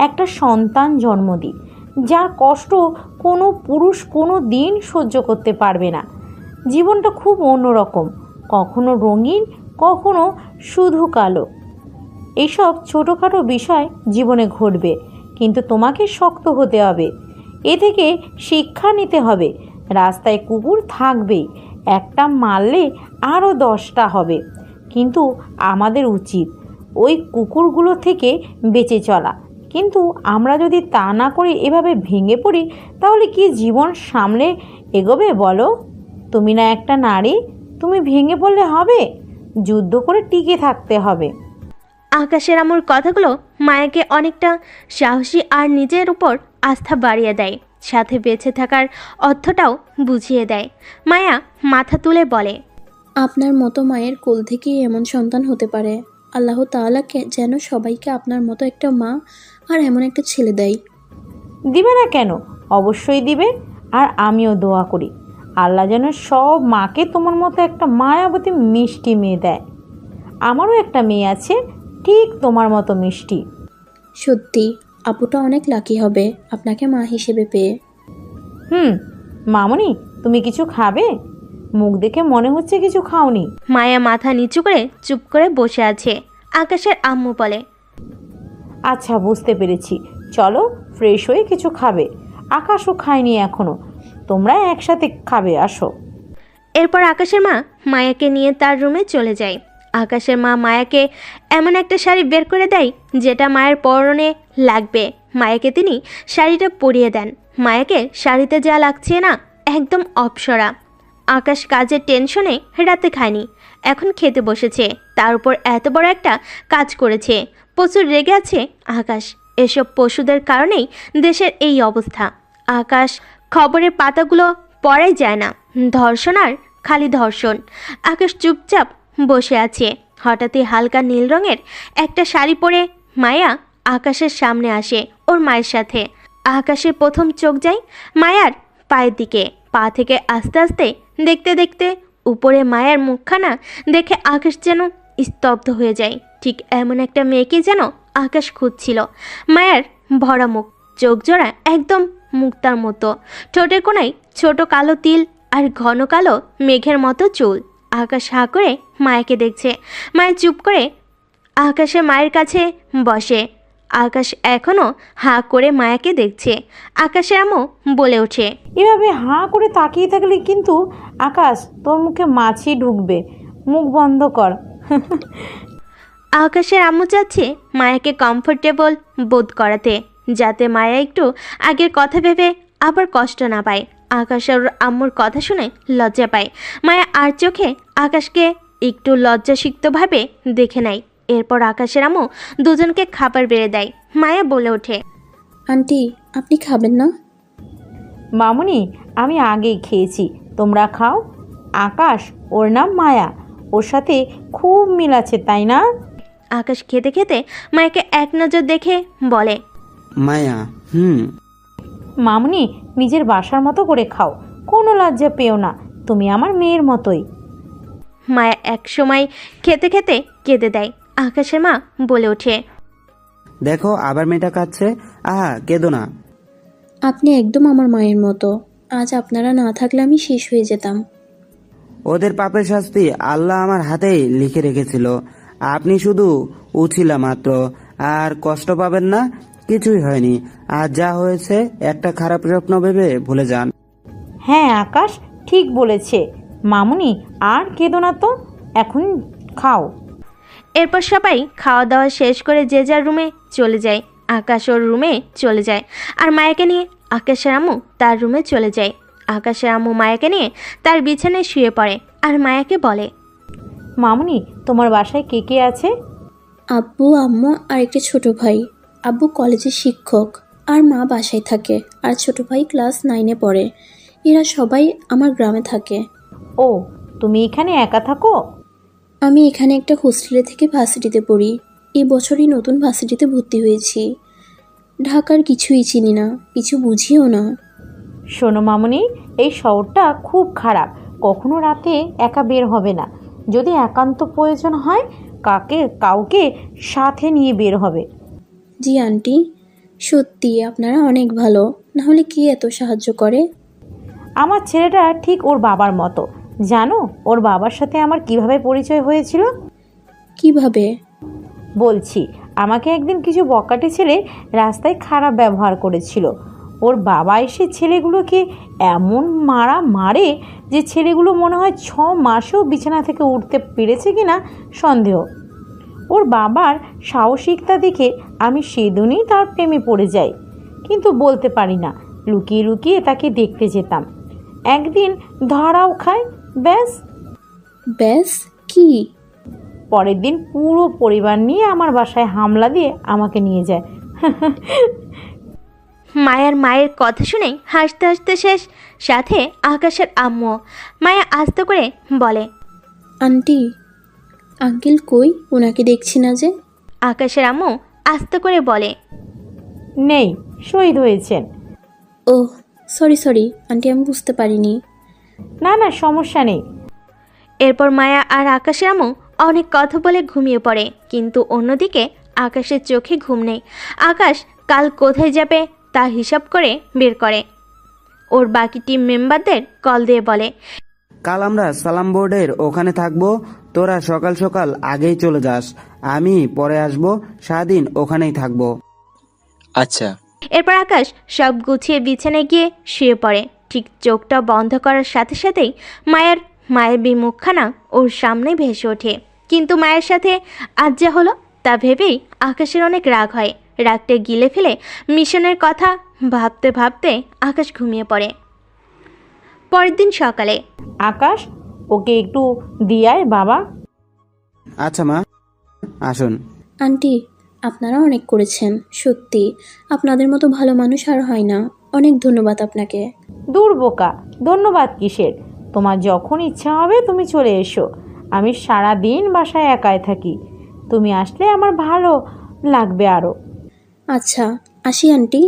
একটা সন্তান জন্ম দিই, যার কষ্ট কোনো পুরুষ কোনো দিন সহ্য করতে পারবে না। জীবনটা খুব অন্যরকম, কখনো রঙিন, কখনো শুধু কালো। এইসব ছোটোখাটো বিষয় জীবনে ঘটবে, কিন্তু তোমাকে শক্ত হতে হবে। এ থেকে শিক্ষা নিতে হবে। রাস্তায় কুকুর থাকবেই, একটা মারলে আরও 10টা হবে। কিন্তু আমাদের উচিত ওই কুকুরগুলো থেকে বেঁচে চলা। কিন্তু আমরা যদি তা না করে এভাবে ভেঙে পড়ি, তাহলে কি জীবন সামলে এগোবে বলো? তুমি না একটা নারী, তুমি ভেঙে পড়লে হবে? যুদ্ধ করে টিকে থাকতে হবে। আকাশের আম্মুর কথাগুলো মায়াকে অনেকটা সাহসী আর নিজের উপর আস্থা বাড়িয়ে দেয়, সাথে বেঁচে থাকার অর্থটাও বুঝিয়ে দেয়। মায়া মাথা তুলে বলে, আপনার মতো মায়ের কোল থেকেই এমন সন্তান হতে পারে। আল্লাহ তাআলা যেন সবাইকে আপনার মতো একটা মা আর এমন একটা ছেলে দেয়। দিবে না কেন? অবশ্যই দিবে। আর আমিও দোয়া করি আল্লাহ যেন সব মাকে তোমার মতো একটা মায়াবতী মিষ্টি মেয়ে দেয়। আমারও একটা মেয়ে আছে ঠিক তোমার মতো মিষ্টি। সত্যি আপুটা অনেক লাকি হবে আপনাকে মা হিসেবে পেয়ে। মামনি, তুমি কিছু খাবে? মুখ দেখে মনে হচ্ছে কিছু খাওনি। মায়া মাথা নিচু করে চুপ করে বসে আছে। আকাশের আম্মু বলে, আচ্ছা বুঝতে পেরেছি, চলো ফ্রেশ হয়ে কিছু খাবে। আকাশও খায়নি এখনো, তোমরা একসাথে খাবে, আসো। এরপর আকাশের মা মায়াকে নিয়ে তার রুমে চলে যায়। আকাশের মা মায়াকে এমন একটা শাড়ি বের করে দেয় যেটা মায়ের পরনে লাগবে। মায়াকে তিনি শাড়িটা পরিয়ে দেন। মায়াকে শাড়িতে যা লাগছে না, একদম অপ্সরা। আকাশ কাজের টেনশনে রাতে খায়নি, এখন খেতে বসেছে। তার উপর এত বড় একটা কাজ করেছে, প্রচুর রেগে আছে আকাশ। এসব পশুদের কারণেই দেশের এই অবস্থা। আকাশ খবরের পাতাগুলো পড়াই যায় না, ধর্ষণ আর খালি ধর্ষণ। আকাশ চুপচাপ বসে আছে। হঠাৎই হালকা নীল রঙের একটা শাড়ি পরে মায়া আকাশের সামনে আসে ওর মায়ের সাথে। আকাশের প্রথম চোখ যায় মায়ার পায়ের দিকে। পা থেকে আস্তে আস্তে দেখতে দেখতে উপরে মায়ের মুখখানা দেখে আকাশ যেন স্তব্ধ হয়ে যায়। ঠিক এমন একটা মেয়েকে যেন আকাশ খুঁজছিল। মায়ের ভরা মুখ, চোখ জোড়া একদম মুক্তার মতো, ঠোঁটের কোনায় ছোট কালো তিল আর ঘন কালো মেঘের মতো চুল। আকাশ হাঁ করে মায়াকে দেখছে। মায়া চুপ করে আকাশে মায়ের কাছে বসে। আকাশ এখনও হাঁ করে মায়াকে দেখছে। আকাশের আম্মু বলে ওঠে, এভাবে হাঁ করে তাকিয়ে থাকলে কিন্তু আকাশ তোর মুখে মাছি ঢুকবে, মুখ বন্ধ কর। আকাশের আম্মু চাচ্ছে মায়াকে কমফোর্টেবল বোধ করাতে, যাতে মায়া একটু আগের কথা ভেবে আবার কষ্ট না পায়। আকাশের আম্মুর কথা শুনে লজ্জা পায়। মায়া আর চোখে আকাশকে একটু লজ্জাসিক্তভাবে দেখে নেয়। এরপর আকাশের আম্মু দুজনকে খাবার বেড়ে দেয়। মায়া বলে ওঠে, আন্টি আপনি খাবেন না? মামুনি, আমি আগেই খেয়েছি, তোমরা খাও। আকাশ, ওর নাম মায়া, ওর সাথে খুব মিল আছে, তাই না? আকাশ খেতে খেতে মায়াকে এক নজর দেখে বলে, মায়া মামুনি, নিজের বাসার মতো করে খাও, কোনো লজ্জা পেও না, তুমি আমার মেয়ের মতোই। মায়া এক সময় খেতে খেতে কেঁদে দেয়। আকাশের মা বলে ওঠে, দেখো আবার মেয়েটা কাঁদছে, আহা কেঁদো না। আপনি একদম আমার মায়ের মতো। আজ আপনারা না থাকলে আমি শেষ হয়ে যেতাম। ওদের পাপের শাস্তি আল্লাহ আমার হাতেই লিখে রেখেছিল। আপনি শুধু উছিলা মাত্র, আর কষ্ট পাবেন না, কিছুই হয়নি। আর যা হয়েছে একটা খারাপ স্বপ্ন ভেবে ভুলে যান। হ্যাঁ আকাশ ঠিক বলেছে। মামুনি আর কেঁদো না তো, এখন খাও। এরপর সবাই খাওয়া দাওয়া শেষ করে যে যার রুমে চলে যায়। আকাশ ওর রুমে চলে যায়, আর মায়াকে নিয়ে আকাশের আম্মু তার রুমে চলে যায়। আকাশের আম্মু মায়াকে নিয়ে তার বিছানায় শুয়ে পড়ে আর মায়াকে বলে, মামুনি, তোমার বাসায় কে কে আছে? আব্বু, আম্মু আর একটা ছোট ভাই। আব্বু কলেজের শিক্ষক, আর মা বাসায় থাকে, আর ছোট ভাই ক্লাস 9-এ পড়ে। এরা সবাই আমার গ্রামে থাকে। ও, তুমি এখানে একা থাকো? আমি এখানে একটা হোস্টেলে থেকে ভার্সিটিতে পড়ি। এই বছরই নতুন ভার্সিটিতে ভর্তি হয়েছি। ঢাকার কিছুই চিনি না, কিছু বুঝিও না। শোনো মামুনি, এই শহরটা খুব খারাপ, কখনো রাতে একা বের হবে না। যদি একান্ত প্রয়োজন হয় কাউকে সাথে নিয়ে বের হবে। জি আন্টি, সত্যি আপনারা অনেক ভালো, না হলে কি এত সাহায্য করে? আমার ছেলেটা ঠিক ওর বাবার মতো। জানো ওর বাবার সাথে আমার কিভাবে পরিচয় হয়েছিল? কিভাবে? বলছি, আমাকে একদিন কিছু বকাটে ছেলে রাস্তায় খারাপ ব্যবহার করেছিল। ওর বাবা এসে ছেলেগুলোকে এমন মারে যে ছেলেগুলো মনে হয় 6 মাসেও বিছানা থেকে উঠতে পেরেছে কিনা সন্দেহ। ওর বাবার সাহসিকতা দেখে আমি সেদিনই তার প্রেমে পড়ে যাই, কিন্তু বলতে পারি না। লুকিয়ে লুকিয়ে তাকে দেখতে যেতাম। একদিন ধরাও খায়। ব্যাস? কি? পরের দিন পুরো পরিবার নিয়ে আমার বাসায় হামলা দিয়ে আমাকে নিয়ে যায়। মায়ের কথা শুনে হাসতে হাসতে শেষ, সাথে আকাশের আম্মু। মায়া আস্তে করে বলে, আন্টি, আঙ্কেল কই? ওনাকে দেখছি না যে। আকাশের আম্মু আস্তে করে বলে, নেই, শহীদ হয়েছেন। ও সরি আন্টি, আমি বুঝতে পারিনি। না না, সমস্যা নেই। এরপর মায়া আর আকাশের আম্মু অনেক কথা বলে ঘুমিয়ে পড়ে, কিন্তু অন্যদিকে আকাশের চোখে ঘুম নেই। আকাশ কাল কোথায় যাবে তা হিসাব করে বের করে। ওর বাকি টিম মেম্বারদের কল দিয়ে বলে, কাল আমরা সালাম বোর্ডের ওখানে থাকবো, তোরা সকাল সকাল আগেই চলে যাস, আমি পরে আসবো, সারাদিন ওখানেই থাকবো। আচ্ছা। এরপর আকাশ সব গুছিয়ে বিছানায় গিয়ে শুয়ে পড়ে। ঠিক চোখটা বন্ধ করার সাথে সাথেই মায়ের বিমুখখানা ওর সামনে ভেসে ওঠে। কিন্তু মায়ের সাথে আজ যা হলো তা ভেবেই আকাশের অনেক রাগ হয়। রাগটা গিলে ফেলে মিশনের কথা ভাবতে ভাবতে আকাশ ঘুমিয়ে পড়ে। পরের দিন সকালে, আকাশ, ওকে একটু দিয়ায় বাবা। আচ্ছা মা, আসুন। আন্টি, আপনারা অনেক করেছেন, সত্যি আপনাদের মতো ভালো মানুষ আর হয় না। অনেক ধন্যবাদ আপনাকে। দূর বোকা, ধন্যবাদ কিসের? তোমার যখন ইচ্ছা হবে তুমি চলে এসো। আমি সারা দিন বাসায় একাই থাকি, তুমি আসলে আমার ভালো লাগবে আরও। আচ্ছা, আসি আন্টি।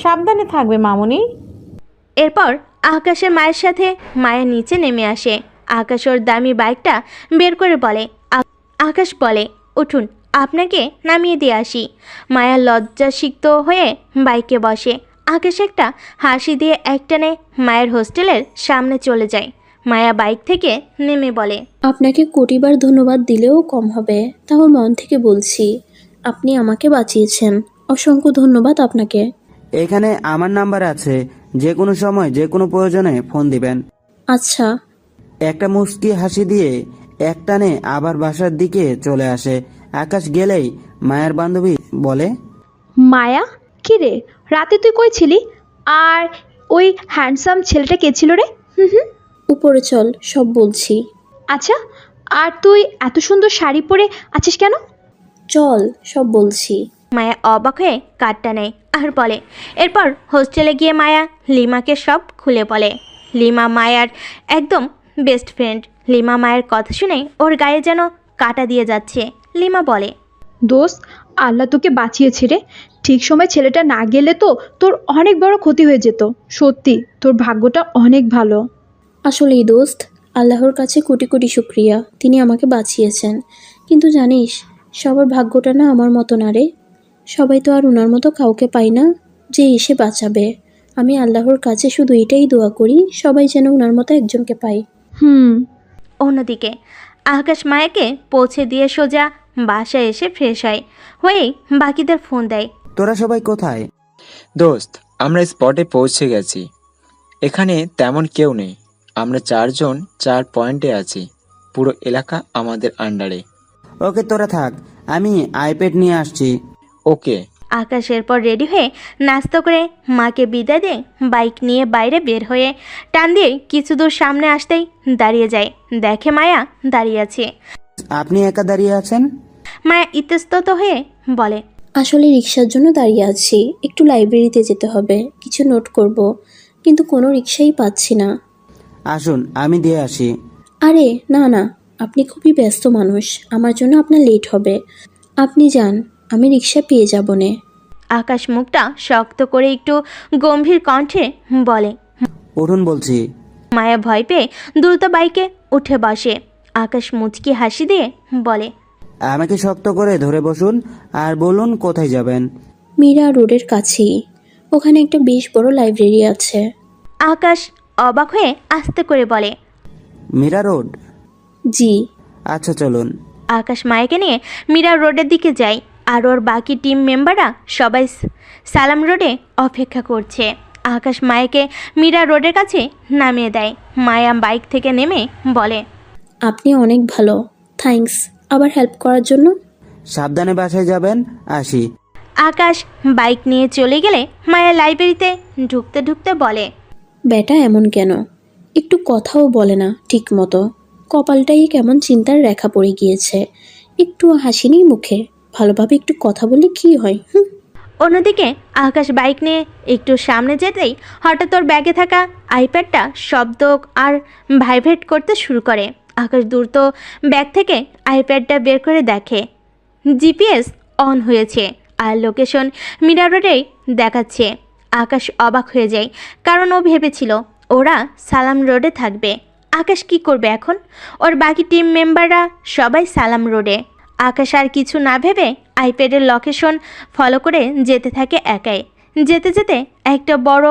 সাবধানে থাকবে মামুনি। এরপর আকাশের মায়ের সাথে মায়া নিচে নেমে আসে। আকাশ ওর দামি বাইকটা বের করে বলে, আকাশ বলে, উঠুন, আপনাকে নামিয়ে দিয়ে আসি। মায়া লজ্জাসিক্ত হয়ে বাইকে বসে। আকাশ একটা হাসি দিয়ে একটানে মায়ের হোস্টেলের সামনে চলে যায়। মায়া বাইক থেকে নেমে বলে, আপনাকে কোটিবার ধন্যবাদ দিলেও কম হবে, তাও মন থেকে বলছি, আপনি আমাকে বাঁচিয়েছেন। অসংখ্য ধন্যবাদ আপনাকে। এখানে আমার নাম্বার আছে, যে কোনো সময় যে কোনো প্রয়োজনে ফোন দিবেন। আচ্ছা। একটা মুচকি হাসি দিয়ে একটানে আবার বাসার দিকে চলে আসে। আকাশ গেলেই মায়ের বান্ধবী বলে, মায়া, কি রে, রাতে তুই কই ছিলি? আর ওই হ্যান্ডসাম ছেলেটা কে ছিল রে? হুম। উপরে চল, সব বলছি। আচ্ছা, আর তুই এত সুন্দর শাড়ি পরে আছিস কেন? চল, সব বলছি। মায়া অবাক হয়ে কার্ডটা নেয় আর বলে। এরপর হোস্টেলে গিয়ে মায়া লিমাকে সব খুলে বলে। লিমা মায়ার একদম বেস্ট ফ্রেন্ড। লিমা মায়ের কথা শুনে ওর গায়ে যেন কাটা দিয়ে যাচ্ছে। লিমা বলে, দোস্ত, আল্লাহ তোকে বাঁচিয়েছে রে। ঠিক সময় ছেলেটা না গেলে তো তোর অনেক বড় ক্ষতি হয়ে যেত। সত্যি তোর ভাগ্যটা অনেক ভালো। আসলেই দোস্ত, আল্লাহর কাছে কোটি কোটি শুক্রিয়া, তিনি আমাকে বাঁচিয়েছেন। কিন্তু জানিস, সবার ভাগ্যটা না আমার মতো না রে। সবাই তো আর ওনার মতো কাউকে পায় না যে এসে বাঁচাবে। আমি আল্লাহর কাছে শুধু এটাই দোয়া করি, সবাই যেন ওনার মতো একজনকে পায়। অন্যদিকে আকাশ মায়াকে পৌঁছে দিয়ে সোজা বাসায় এসে ফ্রেশ হয়েই বাকিদের ফোন দেয়। তোরা সবাই কোথায়? দোস্ত, আমরা স্পটে পৌঁছে গেছি। এখানে তেমন কেউ নেই। আমরা 4 জন 4 পয়েন্টে আছি। পুরো এলাকা আমাদের আন্ডারে। ওকে, তোরা থাক, আমি আইপ্যাড নিয়ে আসছি। ওকে। আকাশ এরপর রেডি হয়ে নাস্তা করে মাকে বিদায় দিয়ে বাইক নিয়ে বাইরে বের হয়ে টান দিয়ে কিছু দূর সামনে আসতেই দাঁড়িয়ে যায়। দেখে মায়া দাঁড়িয়ে আছে। আপনি একা দাঁড়িয়ে আছেন? মায়া ইতস্তত হয়ে বলে, আসলে রিক্সার জন্য দাঁড়িয়ে আছি, একটু লাইব্রেরিতে যেতে হবে, কিছু নোট করব, কিন্তু কোনো রিক্সাই পাচ্ছি না। আসুন, আমি দিয়ে আসি। আরে না না, আপনি খুবই ব্যস্ত মানুষ, আমার জন্য আপনার লেট হবে। আপনি যান, আমি রিক্সা পেয়ে যাব নে। আকাশ মুখটা শক্ত করে একটু গম্ভীর কণ্ঠে বলে, উঠুন বলছি। মায়া ভয় পেয়ে দ্রুত বাইকে উঠে বসে। আকাশ মুচকি হাসি দিয়ে বলে, আমাকে শক্ত করে ধরে বসুন আর বলুন কোথায় যাবেন। মীরা রোডের কাছেই, ওখানে একটা বেশ বড় লাইব্রেরি আছে। আকাশ অবাক হয়ে আস্তে করে বলে, মীরা রোড? জি। আচ্ছা, চলুন। আকাশ মায়াকে নিয়ে মীরা রোডের দিকে যায়। আর ওর বাকি টিম মেম্বাররা সবাই সালাম রোডে অপেক্ষা করছে। আকাশ মায়াকে মীরা রোডের কাছে নামিয়ে দেয়। মায়া বাইক থেকে নেমে বলে, আপনি অনেক ভালো, থ্যাঙ্কস আবার হেল্প করার জন্য। সাবধানে বাসায় যাবেন, আসি। আকাশ বাইক নিয়ে চলে গেলে মায়া লাইব্রেরিতে ঢুকতে ঢুকতে বলে, বেটা এমন কেন, একটু কথাও বলে না ঠিক মতো। কপালটাই কেমন চিন্তার রেখা পড়ে গিয়েছে, একটু হাসিনি মুখে, ভালোভাবে একটু কথা বললে কি হয়। অন্যদিকে আকাশ বাইক নিয়ে একটু সামনে যেতেই হঠাৎ ওর ব্যাগে থাকা আইপ্যাডটা শব্দ আর ভাইব্রেট করতে শুরু করে। আকাশ দ্রুত ব্যাগ থেকে আইপ্যাডটা বের করে দেখে জিপিএস অন হয়েছে আর লোকেশন মীরা রোডেই দেখাচ্ছে। আকাশ অবাক হয়ে যায়, কারণ ও ভেবেছিল ওরা সালাম রোডে থাকবে। আকাশ কি করবে এখন? ওর বাকি টিম মেম্বাররা সবাই সালাম রোডে। আকাশ আর কিছু না ভেবে আইপ্যাডের লোকেশন ফলো করে যেতে থাকে একাই। যেতে যেতে একটা বড়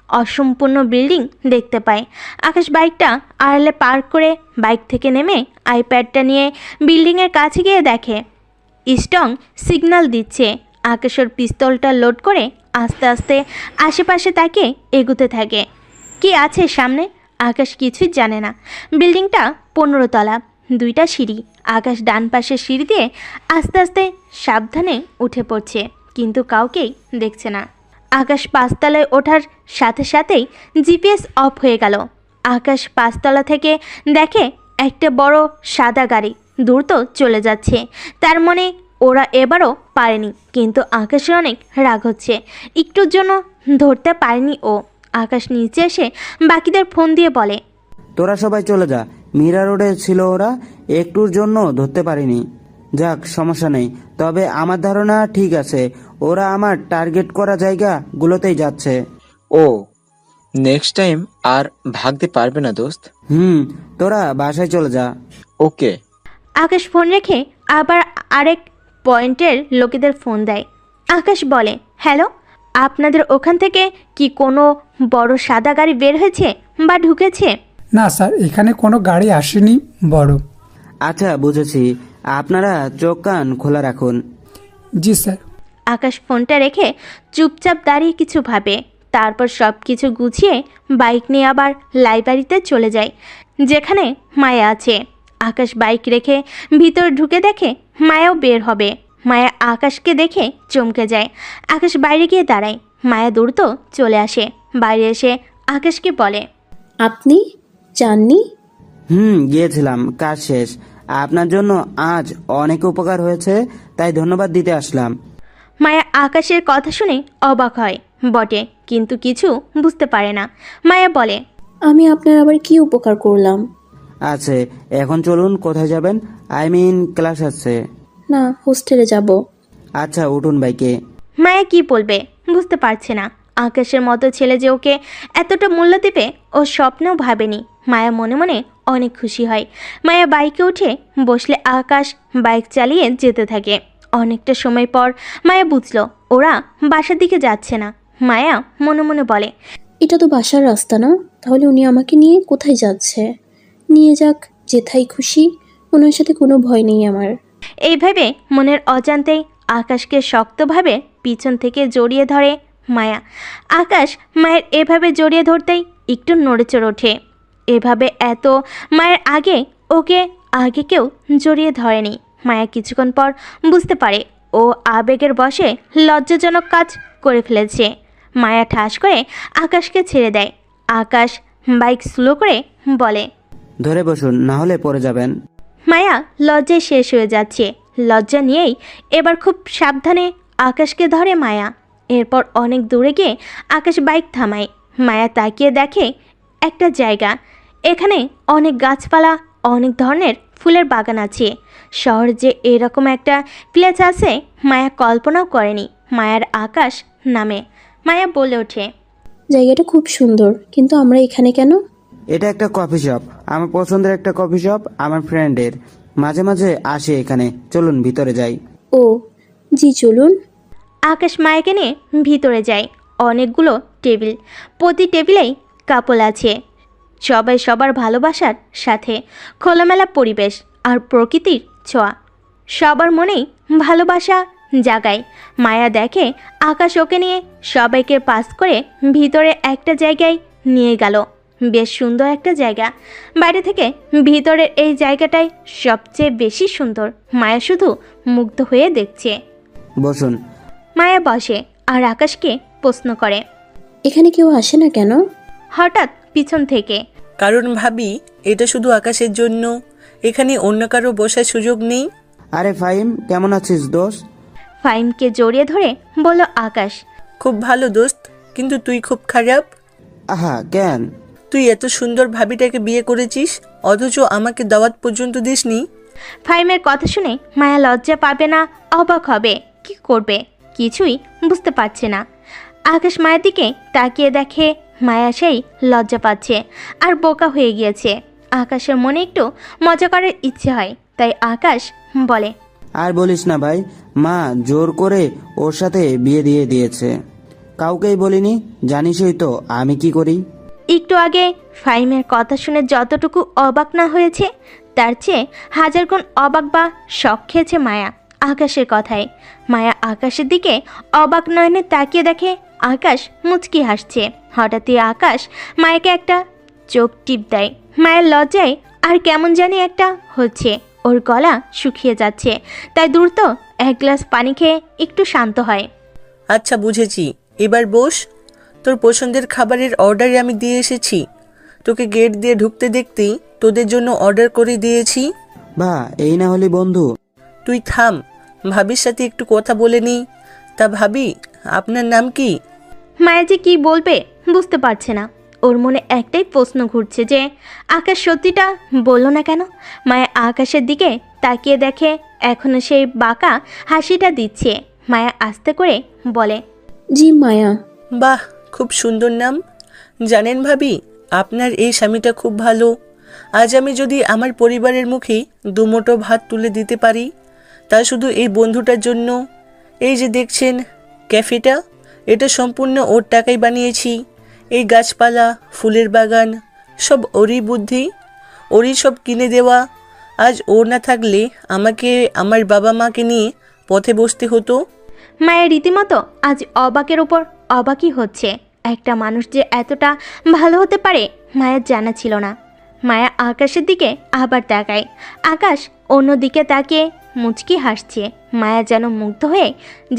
অসম্পূর্ণ বিল্ডিং দেখতে পায়। আকাশ বাইকটা আড়ালে পার্ক করে বাইক থেকে নেমে আইপ্যাডটা নিয়ে বিল্ডিংয়ের কাছে গিয়ে দেখে স্ট্রং সিগন্যাল দিচ্ছে। আকাশের পিস্তলটা লোড করে আস্তে আস্তে আশেপাশে তাকে এগুতে থাকে। কি আছে সামনে আকাশ কিছুই জানে না। বিল্ডিংটা 15 তলা, 2টা সিঁড়ি। আকাশ ডান পাশের সিঁড়ি দিয়ে আস্তে আস্তে সাবধানে উঠে পড়ছে, কিন্তু কাউকেই দেখছে না। আকাশ 5 তলায় ওঠার সাথে সাথেই জিপিএস অফ হয়ে গেল। আকাশ 5 তলা থেকে দেখে একটা বড় সাদা গাড়ি দ্রুত চলে যাচ্ছে। তার মনে ওরা এবারও পারেনি, কিন্তু আকাশের অনেক রাগ হচ্ছে। একটুর জন্য ধরতে পারেনি ও। আকাশ নিচে এসে বাকিদের ফোন দিয়ে বলে, তোরা সবাই চলে যা। মীরা রোডে ছিল ওরা, একটুর জন্য ধরতে পারিনি। যাক, সমস্যা নেই। তবে আমার ধারণা ঠিক আছে, ওরা আমার টার্গেট করা জায়গাগুলোতেই যাচ্ছে। ও, নেক্সট টাইম আর ভাগতে পারবে না দোস্ত। তোরা বাসায় চলে যা। ওকে। আকাশ ফোন রেখে আবার আরেক পয়েন্টের লোকেদের ফোন দেয়। আকাশ বলে, হ্যালো, আপনাদের ওখান থেকে কি কোনো বড় সাদা গাড়ি বের হয়েছে বা ঢুকেছে? না স্যার, এখানে কোনো গাড়ি আসেনি বড়। আচ্ছা, বুঝেছি। আপনারা চোখ কান খোলা রাখুন। জি স্যার। আকাশ ফোনটা রেখে চুপচাপ দাঁড়িয়ে কিছু ভাবে। তারপর সব কিছু গুছিয়ে বাইক নিয়ে আবার লাইব্রেরিতে চলে যায়, যেখানে মায়া আছে। আকাশ বাইক রেখে ভিতর ঢুকে দেখে মায়াও বের হবে। মায়া আকাশকে দেখে চমকে যায়। আকাশ বাইরে গিয়ে দাঁড়ায়। মায়া দ্রুত চলে আসে। বাইরে এসে আকাশকে বলে, আপনি জাননি? গিয়েছিলাম, কাজ শেষ। আপনার জন্য আজ অনেক উপকার হয়েছে, তাই ধন্যবাদ দিতে আসলাম। মায়া আকাশের কথা শুনে অবাক হয় বটে, কিন্তু কিছু বুঝতে পারে না। মায়া বলে, আমি আপনার আবার কি উপকার করলাম? আছে, এখন চলুন। কোথায় যাবেন? ক্লাস আছে। না, হোস্টেলে যাব। আচ্ছা, উঠুন বাইকে। মায়া কি বলবে বুঝতে পারছে না। আকাশের মতো ছেলে যে ওকে এতটা মূল্য দেবে ও স্বপ্নেও ভাবেনি। মায়া মনে মনে অনেক খুশি হয়। মায়া বাইকে উঠে বসলে আকাশ বাইক চালিয়ে যেতে থাকে। অনেকটা সময় পর মায়া বুঝলো ওরা বাসার দিকে যাচ্ছে না। মায়া মনে মনে বলে, এটা তো বাসার রাস্তা না, তাহলে উনি আমাকে নিয়ে কোথায় যাচ্ছে? নিয়ে যাক, যেথায় খুশি। ওনার সাথে কোনো ভয় নেই আমার। এইভাবে মনের অজান্তেই আকাশকে শক্তভাবে পিছন থেকে জড়িয়ে ধরে মায়া। আকাশ মায়ের এভাবে জড়িয়ে ধরতেই একটু নড়েচড়ে ওঠে। এভাবে এত মায়ের ওকে আগে কেউ জড়িয়ে ধরেনি। মায়া কিছুক্ষণ পর বুঝতে পারে ও আবেগের বশে লজ্জাজনক কাজ করে ফেলেছে। মায়া ঠাস করে আকাশকে ছেড়ে দেয়। আকাশ বাইক স্লো করে বলে, ধরে বসুন, না হলে পড়ে যাবেন। মায়া লজ্জায় শেষ হয়ে যাচ্ছে। লজ্জা নিয়েই এবার খুব সাবধানে আকাশকে ধরে মায়া। এরপর অনেক দূরে গিয়ে আকাশ বাইক থামায়। মায়া তাকিয়ে দেখে একটা জায়গা। এখানে অনেক গাছপালা, অনেক ধরনের ফুলের বাগান আছে। শহর যে এরকম একটা প্লেস আছে মায়া কল্পনাও করেনি। মায়ার আকাশ নামে। মায়া বলে ওঠে, জায়গাটা খুব সুন্দর, কিন্তু আমরা এখানে কেন? এটা একটা কফি শপ, আমার পছন্দের একটা কফি শপ, আমার ফ্রেন্ডের। মাঝে মাঝে আসে এখানে। চলুন ভিতরে যাই। ও জি, চলুন। আকাশ মায়াকে নিয়ে ভিতরে যায়। অনেকগুলো টেবিল, প্রতি টেবিলেই কাপল আছে। সবাই সবার ভালোবাসার সাথে। খোলামেলা পরিবেশ আর প্রকৃতির ছোঁয়া সবার মনেই ভালোবাসা জাগায়। মায়া দেখে আকাশ ওকে নিয়ে সবাইকে পাস করে ভিতরে একটা জায়গায় নিয়ে গেল। বেশ সুন্দর একটা জায়গা। বাইরে থেকে ভিতরের এই জায়গাটাই সবচেয়ে বেশি সুন্দর। মায়া শুধু মুগ্ধ হয়ে দেখছে। বসুন। মায়া বসে আর আকাশকে প্রশ্ন করে, এখানে কেউ আসে না কেন? হঠাৎ পিছন থেকে, কারণ ভাবি এটা শুধু আকাশের জন্য, এখানে অন্য কারো বসার সুযোগ নেই। আরে ফাহিম, কেমন আছিস দোস্ত? ফাহিমকে জড়িয়ে ধরে বলল আকাশ, খুব ভালো দোস্ত, কিন্তু তুই খুব খারাপ। আহা, কেন? তুই এত সুন্দর ভাবিটাকে বিয়ে করেছিস, অথচ আমাকে দাওয়াত পর্যন্ত দিসনি। ফাহিমের কথা শুনে মায়া লজ্জা পাবে না অবাক হবে, কি করবে কিছুই বুঝতে পারছে না। আকাশ মায়ের দিকে তাকিয়ে দেখে মায়া সেই লজ্জা পাচ্ছে আর বোকা হয়ে গিয়েছে। আকাশের মনে একটু মজা করার ইচ্ছে হয়, তাই আকাশ বলে, আর বলিস না ভাই, মা জোর করে ওর সাথে বিয়ে দিয়ে দিয়েছে। কাউকেই বলিনি, জানিসই তো আমি কি করি। একটু আগে ফাহিমের কথা শুনে যতটুকু অবাক না হয়েছে তার চেয়ে হাজার গুণ অবাক বা শক খেয়েছে মায়া আকাশের কথায়। মায়া আকাশের দিকে অবাক নয়নে তাকিয়ে দেখে আকাশ মুচকি হাসছে। হঠাৎই আকাশ মায়াকে একটা চোখ টিপ দেয়। মায়ের লজ্জায় আর কেমন জানি একটা হচ্ছে, ওর গলা শুকিয়ে যাচ্ছে, তাই দ্রুত এক গ্লাস পানি খেয়ে একটু শান্ত হয়। আচ্ছা বুঝেছি, এবার বস। তোর পছন্দের খাবারের অর্ডারে আমি দিয়ে এসেছি। তোকে গেট দিয়ে ঢুকতে দেখতেই তোদের জন্য অর্ডার করে দিয়েছি। বা এই না হলি বন্ধু। তুই থাম, ভাবির সাথে একটু কথা বলে নি। তা ভাবি, আপনার নাম কি? মায়া যে কি বলবে বুঝতে পারছে না। ওর মনে একটাই প্রশ্ন ঘুরছে যে আকাশ সত্যিটা বলল না কেন। মায়া আকাশের দিকে তাকিয়ে দেখে এখনো সেই বাঁকা হাসিটা দিচ্ছে। মায়া আস্তে করে বলে, জি মায়া। বাহ, খুব সুন্দর নাম। জানেন ভাবি, আপনার এই স্বামীটা খুব ভালো। আজ আমি যদি আমার পরিবারের মুখে দুমুঠো ভাত তুলে দিতে পারি, তা শুধু এই বন্ধুটার জন্য। এই যে দেখছেন ক্যাফেটা, এটা সম্পূর্ণ ওর টাকায় বানিয়েছি। এই গাছপালা, ফুলের বাগান সব ওরই বুদ্ধি, ওরই সব কিনে দেওয়া। আজ ও না থাকলে আমাকে আমার বাবা মাকে নিয়ে পথে বসতে হতো। মায়ের রীতিমতো আজ অবাকের ওপর অবাকই হচ্ছে। একটা মানুষ যে এতটা ভালো হতে পারে মায়ের জানা ছিল না। মায়া আকাশের দিকে আবার তাকায়। আকাশ অন্যদিকে তাকিয়ে মুচকি হাসছে। মায়া যেন মুগ্ধ হয়ে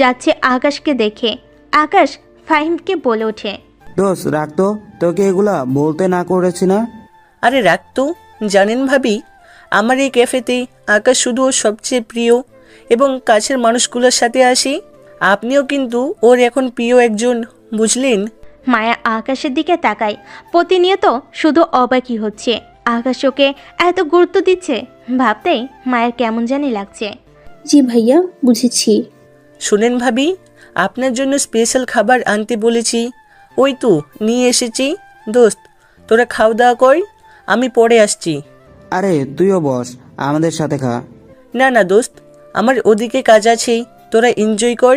যাচ্ছে আকাশকে দেখে। আকাশ ফাহিমকে বলে ওঠে, দোষ রাখতো, তোকে এগুলা বলতে না করেছি না। আরে রাখতো। জানেন ভাবি, আমার এই ক্যাফেতে আকাশ শুধু ওর সবচেয়ে প্রিয় এবং কাছের মানুষগুলোর সাথে আসি। আপনিও কিন্তু ওর এখন প্রিয় একজন, বুঝলেন? মায়া আকাশের দিকে তাকায়। প্রতিনিয়ত শুধু অবাকই হচ্ছে। আকাশ ওকে এত গুরুত্ব দিচ্ছে ভাবতেই মায়ের কেমন জানি লাগছে। জি ভাইয়া, বুঝেছি। শুনেন ভাবি, আপনার জন্য স্পেশাল খাবার আনতে বলেছি। ওই তো নিয়ে এসেছি। দোস্ত, তোরা খাওয়া দাওয়া কর, আমি পরে আসছি। আরে তুইও বস, আমাদের সাথে খা। না না দোস্ত, আমার ওদিকে কাজ আছে, তোরা এনজয় কর।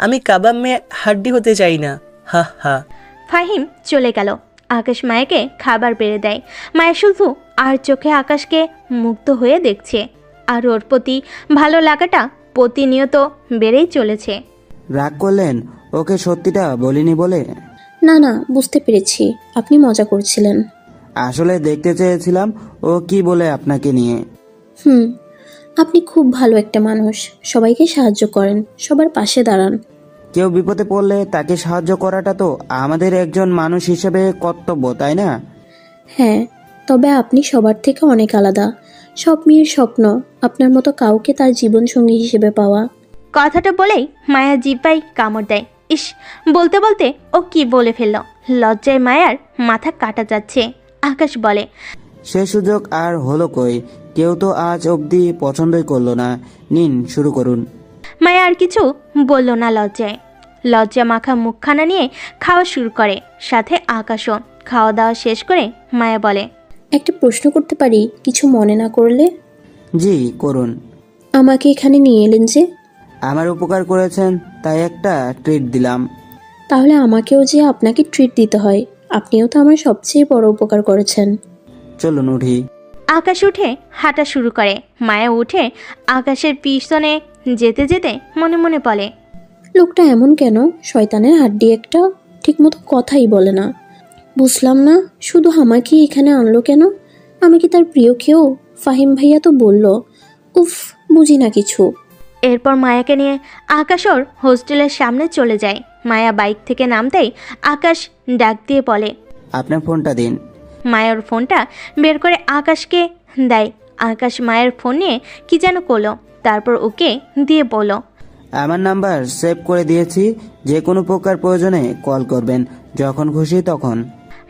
আমি কাবাব মে হাড্ডি হতে চাই না। হা হা। ফাহিম চলে গেল। আকাশ মায়াকে খাবার বেড়ে দেয়। মায়া শুধু আর চোখে আকাশকে মুগ্ধ হয়ে দেখছে, আর ওর প্রতি ভালো লাগাটা প্রতিনিয়ত বেড়েই চলেছে। রাগ করলেন ওকে সত্যিটা বলিনি বলে? না না, বুঝতে পেরেছি, আপনি মজা করছিলেন। আসলে দেখতে চেয়েছিলাম ও কি বলে আপনাকে নিয়ে। আপনি খুব ভালো একটা মানুষ, সবাইকে সাহায্য করেন, সবার পাশে দাঁড়ান। কেউ বিপদে পড়লে তাকে সাহায্য করাটা তো আমাদের একজন মানুষ হিসেবে কর্তব্য, তাই না? হ্যাঁ, তবে আপনি সবার থেকে অনেক আলাদা। সব মেয়ের স্বপ্ন আপনার মতো কাউকে তার জীবনসঙ্গী হিসেবে পাওয়া। কথাটা বলেই মায়া জিব্বায় কামড় দেয়। ইস, বলতে বলতে ও কি বলে ফেলল। লজ্জায় মায়ার মাথা কাটা যাচ্ছে। আকাশ বলে, সে সুযোগ আর হলো কই? কেউ তো আজ অবধি পছন্দই করলো না। নিন, শুরু করুন। মায়া আর কিছু বলল না লজ্জায়। লজ্জা মাখা মুখখানা নিয়ে খাওয়া শুরু করে, সাথে আকাশও। খাওয়া দাওয়া শেষ করে মায়া বলে, একটা প্রশ্ন করতে পারি, কিছু মনে না করলে? জি করুন। আমাকে এখানে নিয়ে এলেন যে? আমার উপকার করেছেন তাই একটা ট্রিট দিলাম। তাহলে আমাকেও যে আপনাকে ট্রিট দিতে হয়? আপনিও তো আমার সবচেয়ে বড় উপকার করেছেন। চলুন উঠি। আকাশ উঠে হাঁটা শুরু করে। মায়া উঠে আকাশের পিছনে যেতে যেতে মনে মনে বলে, লোকটা এমন কেন? শয়তানের হাড্ডি একটা, ঠিকমতো কথাই বলে না। বুঝলাম না, শুধু আমাকে এখানে আনলো কেন? আমি কি তার প্রিয় কেউ? ফাহিম ভাইয়া তো বলল। উফ, বুঝি না কিছু। এরপর মায়াকে নিয়ে আকাশ ওর হোস্টেলের সামনে চলে যায়। মায়া বাইক থেকে নামতেই আকাশ ডাক দিয়ে বলে, আপনার ফোনটা দিন। মায়ের ফোনটা বের করে আকাশকে দেয়। আকাশ মায়ের ফোন নিয়ে কি যেন করলো, তারপর ওকে দিয়ে বলল, আমার নাম্বার সেভ করে দিয়েছি, যে কোনো প্রকার প্রয়োজনে কল করবেন, যখন খুশি তখন।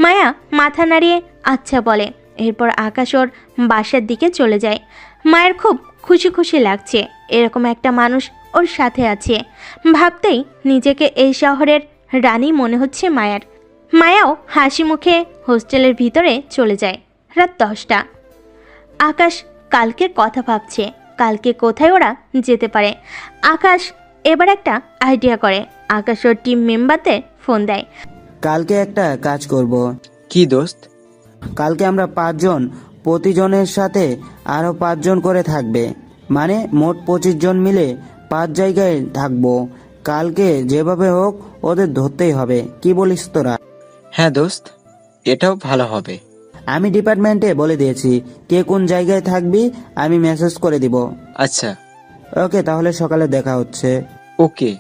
মায়া মাথা নাড়িয়ে আচ্ছা বলে। এরপর আকাশ ওর বাসার দিকে চলে যায়। মায়ের খুব খুশি খুশি লাগছে, এরকম একটা মানুষ ওর সাথে আছে। ভাবতেই নিজেকে এই শহরের রানী মনে হচ্ছে মায়ার। মায়াও হাসি মুখে হোস্টেলের ভিতরে চলে যায়। রাত 10টা। আকাশ কালকের কথা ভাবছে, কালকে কোথায় ওরা যেতে পারে। আকাশ এবার একটা আইডিয়া করে। আকাশ ওর টিম মেম্বারদের ফোন দেয়। কালকে একটা কাজ করব। কি দোস্ত? কালকে আমরা 5 জন, প্রতিজনের সাথে আরো 5 জন করে থাকবে, মানে মোট 25 জন মিলে 5 জায়গায় থাকবো। কালকে যেভাবে হোক ওদের ধরতেই হবে, কি বলিস তোরা? হ্যাঁ দোস্ত, এটাও ভালো হবে। আমি ডিপার্টমেন্টে বলে দিয়েছি কে কোন জায়গায় থাকবি, আমি মেসেজ করে দিব। আচ্ছা। ওকে, তাহলে সকালে দেখা হচ্ছে। ওকে।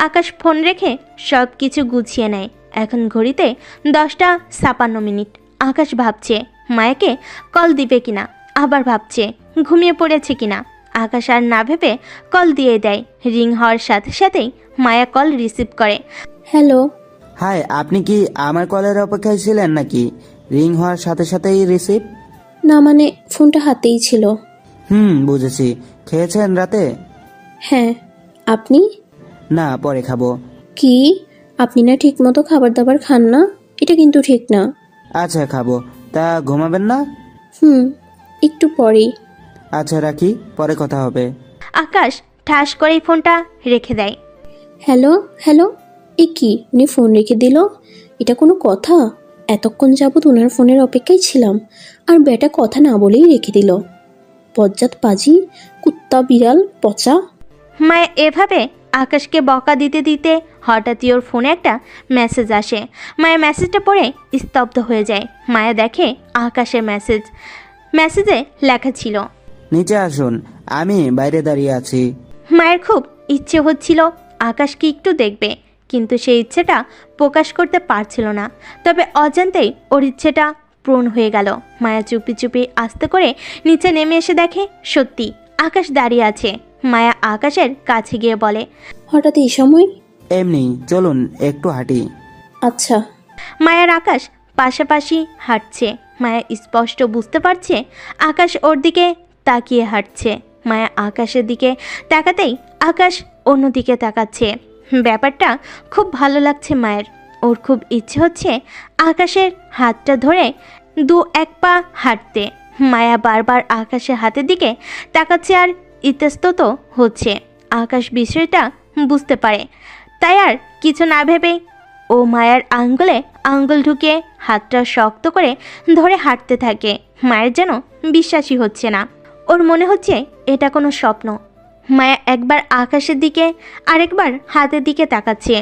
আকাশ ফোন রেখে সব কিছু গুছিয়ে নেয়। এখন ঘড়িতে 10:56। আকাশ ভাবছে মায়াকে কল দিবে কিনা, আবার ভাবছে ঘুমিয়ে পড়েছে কিনা। আকাশ আর না ভেবে কল দিয়ে দেয়। রিং হওয়ার সাথে সাথেই মায়া কল রিসিভ করে। হ্যালো। হাই, আপনি কি আমার কলের অপেক্ষায় ছিলেন নাকি? রিং হওয়ার সাথে সাথেই রিসিভ? না মানে ফোনটা হাতেই ছিল। বুঝেছি। খেয়েছেন রাতে? হ্যাঁ, আপনি? না, পরে খাবো। কি, আপনি না ঠিক মতো খাবার দাবার খান না? এটা কিন্তু ঠিক না। আচ্ছা, খাবো। তা ঘুমাবেন না? একটু পরেই। আচ্ছা, রাখি, পরে কথা হবে। আকাশ ঠাস করে ফোনটা রেখে দেয়। হ্যালো হ্যালো, এ কি, উনি ফোন রেখে দিল? এটা কোনো কথা? এতক্ষণ যাবৎ ওনার ফোনের অপেক্ষায় ছিলাম, আর বেটা কথা না বলেই রেখে দিল। বজ্জাত পাজি, কুত্তা, বিড়াল, পচা। মায়া এভাবে আকাশকে বকা দিতে দিতে হঠাৎই ওর ফোনে একটা মেসেজ আসে। মায়া মেসেজটা পড়ে স্তব্ধ হয়ে যায়। মায়া দেখে আকাশের মেসেজ। মেসেজে লেখা ছিল, নিচে আসুন, আমি বাইরে দাঁড়িয়ে আছি। মায়ের খুব ইচ্ছে হচ্ছিল আকাশকে একটু দেখবে, কিন্তু সেই ইচ্ছেটা প্রকাশ করতে পারছিল না। তবে অজান্তেই ওর ইচ্ছেটা পূরণ হয়ে গেল। মায়া চুপি চুপি আস্তে করে নিচে নেমে এসে দেখে সত্যি আকাশ দাঁড়িয়ে আছে। মায়া আকাশের কাছে গিয়ে বলে, হঠাৎ এই সময়? এমনি, চলুন একটু হাঁটি। আচ্ছা। মায়ার আকাশ পাশাপাশি হাঁটছে। মায়া স্পষ্ট বুঝতে পারছে আকাশ ওর দিকে তাকিয়ে হাঁটছে। মায়া আকাশের দিকে তাকাতেই আকাশ অন্যদিকে তাকাচ্ছে। ব্যাপারটা খুব ভালো লাগছে মায়ের। ওর খুব ইচ্ছে হচ্ছে আকাশের হাতটা ধরে 2-1 পা হাঁটতে। মায়া বারবার আকাশের হাতের দিকে তাকাচ্ছে আর ইতস্তত হচ্ছে। আকাশ বিষয়টা বুঝতে পারে, তাই আর কিছু না ভেবেই ও মায়ার আঙ্গুলে আঙ্গুল ঢুকিয়ে হাতটা শক্ত করে ধরে হাঁটতে থাকে। মায়ের যেন বিশ্বাসই হচ্ছে না। ওর মনে হচ্ছে এটা কোনো স্বপ্ন। মায়া একবার আকাশের দিকে আরেকবার হাতের দিকে তাকাচ্ছে।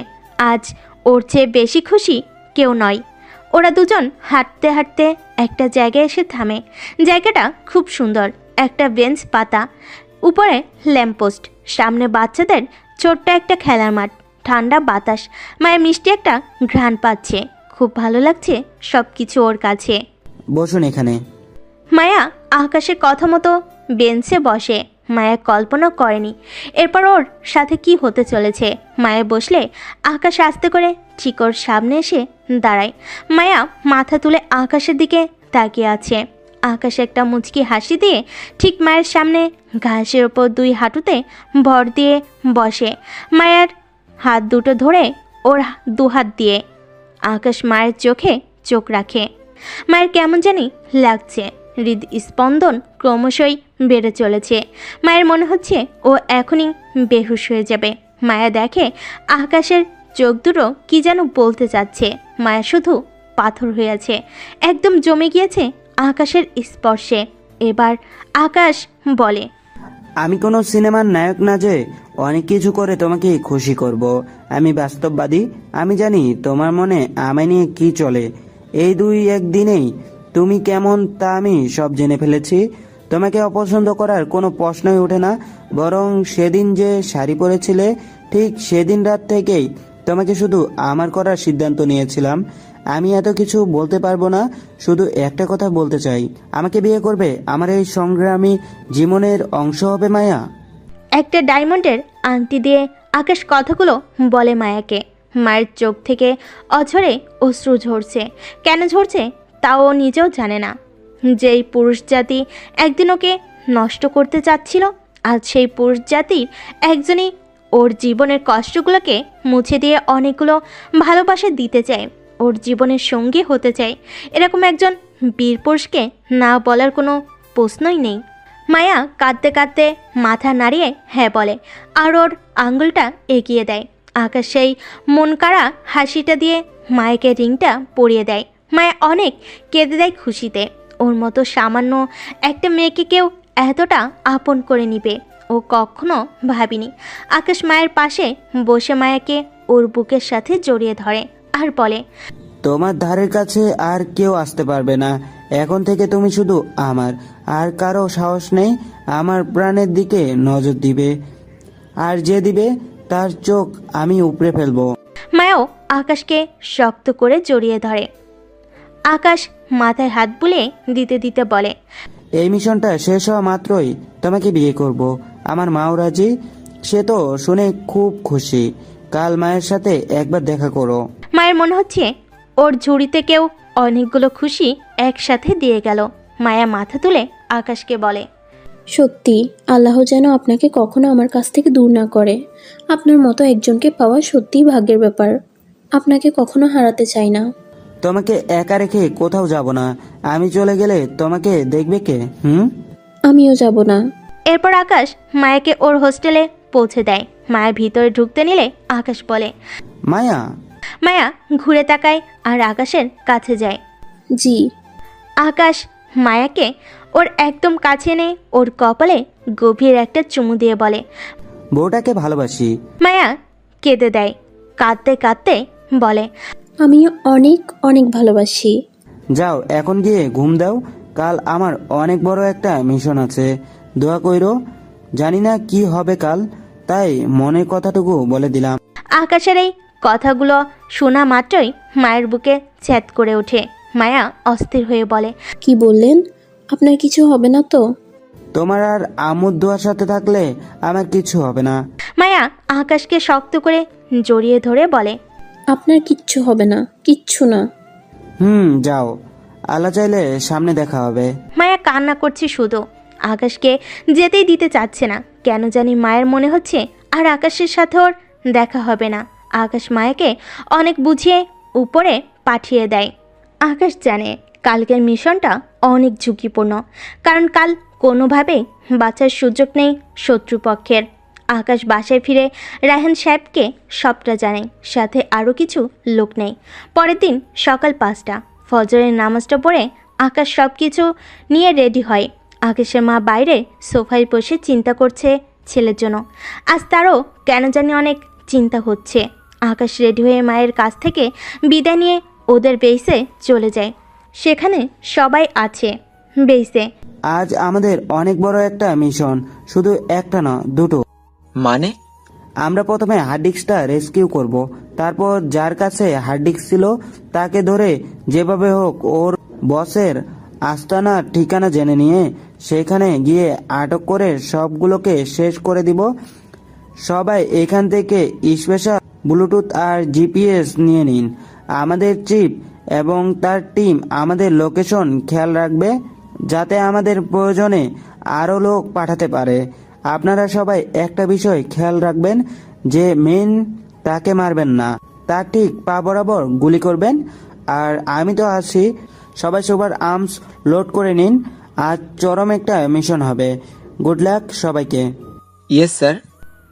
আজ ওর চেয়ে বেশি খুশি কেউ নয়। ওরা দুজন হাঁটতে হাঁটতে একটা জায়গায় এসে থামে। জায়গাটা খুব সুন্দর। একটা বেঞ্চ পাতা, উপরে ল্যাম্পপোস্ট, সামনে বাচ্চাদের ছোট্ট একটা খেলার মাঠ, ঠান্ডা বাতাস। মায়া মিষ্টি একটা ঘ্রাণ পাচ্ছে। খুব ভালো লাগছে সব কিছু ওর কাছে। বসুন এখানে। মায়া আকাশের কথা মতো বেঞ্চে বসে। মায়া কল্পনা করেনি এরপর ওর সাথে কি হতে চলেছে। মায়া বসলে আকাশ আস্তে করে ঠিক ওর সামনে এসে দাঁড়ায়। মায়া মাথা তুলে আকাশের দিকে তাকিয়ে আছে। আকাশ একটা মুচকি হাসি দিয়ে ঠিক মায়ের সামনে ঘাসের ওপর 2 হাঁটুতে ভর দিয়ে বসে। মায়ের হাত দুটো ধরে ওর 2 হাত দিয়ে আকাশ মায়ের চোখে চোখ রাখে। মায়ের কেমন জানি লাগছে। হৃদস্পন্দন ক্রমশই বেড়ে চলেছে। মায়ের মনে হচ্ছে ও এখনই বেহুশ হয়ে যাবে। মায়া দেখে আকাশের চোখ দুটো কি যেন বলতে চাচ্ছে। মায়া শুধু পাথর হয়ে আছে, একদম জমে গিয়েছে আকাশের স্পর্শে। এবার আকাশ বলে, আমি কোনো সিনেমার নায়ক না যে অনেক কিছু করে তোমাকে খুশি করব। আমি বাস্তববাদী। আমি জানি তোমার মনে আমায় নিয়ে কি চলে। এই 2-1 দিনেই তুমি কেমন তা আমি সব জেনে ফেলেছি। তোমাকে অপছন্দ করার কোনো প্রশ্নই ওঠে না। বরং সেদিন যে শাড়ি পরেছিলে, ঠিক সেদিন রাত থেকেই তোমাকে শুধু আমার করার সিদ্ধান্ত নিয়েছিলাম। আমি এত কিছু বলতে পারবো না, শুধু একটা কথা বলতে চাই, আমাকে বিয়ে করবে? আমার এই সংগ্রামী জীবনের অংশ হবে মায়া। একটা ডায়মন্ডের আংটি দিয়ে আকাশ কথাগুলো বলে মায়াকে। মায়ের চোখ থেকে অঝরে অশ্রু ঝরছে। কেন ঝরছে তাও ও নিজেও জানে না। যেই পুরুষ জাতি একদিন ওকে নষ্ট করতে চাচ্ছিল, আজ সেই পুরুষ জাতির একজনই ওর জীবনের কষ্টগুলোকে মুছে দিয়ে অনেকগুলো ভালোবাসা দিতে চায়, ওর জীবনের সঙ্গী হতে চায়। এরকম একজন বীর পুরুষকে না বলার কোনো প্রশ্নই নেই। মায়া কাঁদতে কাঁদতে মাথা নাড়িয়ে হ্যাঁ বলে আর ওর আঙুলটা এগিয়ে দেয়। আকাশ সেই মন কাড়া হাসিটা দিয়ে মায়াকে রিংটা পরিয়ে দেয়। মায়া অনেক কেঁদে দেয় খুশিতে। ওর মতো সামান্য একটা মেয়েকে কেউ এতটা আপন করে নিবে ও কখনো ভাবিনি। আকাশ মায়ের পাশে বসে মায়াকে ওর বুকের সাথে জড়িয়ে ধরে আর বলে, তোমার ধারের কাছে আর কেউ আসতে পারবে না। এখন থেকে তুমি শুধু আমার, আর কারো সাহস নেই আমার প্রাণের দিকে নজর দিবে, আর যে দিবে তার চোখ আমি উপড়ে ফেলবো। মায়াও আকাশকে শক্ত করে জড়িয়ে ধরে। আকাশ মাথায় হাত বুলিয়ে দিতে দিতে বলে, এই মিশনটা শেষ হওয়া মাত্রই তোমাকে বিয়ে করব। আমার মাও রাজি, সে তো শুনে খুব খুশি। কাল মায়ের সাথে একবার দেখা করো। মায়ের মনে হচ্ছে ওর ঝুড়িতে কেউ অনেকগুলো খুশি একসাথে দিয়ে গেল। মায়া মাথা তুলে আকাশকে বলে, সত্যি আল্লাহ যেন আপনাকে কখনো আমার কাছ থেকে দূর না করে। আপনার মতো একজনকে পাওয়া সত্যিই ভাগ্যের ব্যাপার। আপনাকে কখনো হারাতে চাই না। তোমাকে একা রেখে কোথাও যাব না। আমি চলে গেলে তোমাকে দেখবে কে? আমিও যাব না। এরপর আকাশ মায়াকে ওর হোস্টেলে পৌঁছে দেয়। মায়া ভিতরে ঢুকতে নিলে আকাশ বলে, মায়া। মায়া ঘুরে তাকায় আর আকাশের কাছে যায়। জি। আকাশ মায়াকে ওর একদম কাছে এনে ওর কপালে গভীর একটা চুমু দিয়ে বলে, বউটাকে ভালোবাসি। মায়া কেঁদে দেয়। কাঁদতে কাঁদতে বলে, আমিও অনেক অনেক ভালোবাসি। যাও এখন গিয়ে ঘুম দাও। কাল আমার অনেক বড় একটা মিশন আছে, দোয়া কইরো। জানি না কি হবে কাল, তাই মনের কথাটুকু বলে দিলাম। আকাশের এই কথাগুলো শোনা মাত্রই মায়ের বুকে ছ্যাদ করে ওঠে। মায়া অস্থির হয়ে বলে, কি বললেন? আপনার কিছু হবে না তো? তোমার আর আম্মুর দোয়ার সাথে থাকলে আমার কিছু হবে না। মায়া আকাশকে শক্ত করে জড়িয়ে ধরে বলে, আপনার কিচ্ছু হবে না, কিচ্ছু না। যাও, আল্লাহ চাইলে সামনে দেখা হবে। মায়া কান্না করছে শুধু। আকাশকে যেতেই দিতে চাচ্ছে না। কেন জানি মায়ের মনে হচ্ছে আর আকাশের সাথে ওর দেখা হবে না। আকাশ মায়াকে অনেক বুঝিয়ে উপরে পাঠিয়ে দেয়। আকাশ জানে কালকের মিশনটা অনেক ঝুঁকিপূর্ণ, কারণ কাল কোনোভাবেই বাঁচার সুযোগ নেই শত্রুপক্ষের। আকাশ বাসায় ফিরে রায়হান সাহেবকে সবটা জানায়, সাথে আরও কিছু লোক নেই। পরের দিন সকাল 5টা, ফজরের নামাজটা পড়ে আকাশ সব কিছু নিয়ে রেডি হয়। আকাশের মা বাইরে সোফায় বসে চিন্তা করছে ছেলের জন্য। আজ তারও কেন জানি অনেক চিন্তা হচ্ছে। আকাশ রেডি হয়ে মায়ের কাছ থেকে বিদায় নিয়ে ওদের বেইসে চলে যায়। সেখানে সবাই আছে বেইসে। আজ আমাদের অনেক বড় একটা মিশন, শুধু একটা না, দুটো। মানে? আমরা প্রথমে হার্ড ডিস্কটা রেস্কিউ করব, তারপর যার কাছে হার্ড ডিস্ক ছিল তাকে ধরে যেভাবে হোক ওর বসের আস্তানা ঠিকানা জেনে নিয়ে সেখানে গিয়ে আটক করে সবগুলোকে শেষ করে দিব। সবাই এখান থেকে স্পেশাল ব্লুটুথ আর জিপিএস নিয়ে নিন। আমাদের চিফ এবং তার টিম আমাদের লোকেশন খেয়াল রাখবে, যাতে আমাদের প্রয়োজনে আরও লোক পাঠাতে পারে। আপনারা সবাই একটা বিষয় খেয়াল রাখবেন, যে মেন তাকে মারবেন না, তার ঠিক পা বরাবর গুলি করবেন। আর আমি তো আছি, সবাই সবার আর্মস লোড করে নিন। আজ চরম একটা মিশন হবে। গুড লাক সবাইকে। Yes sir.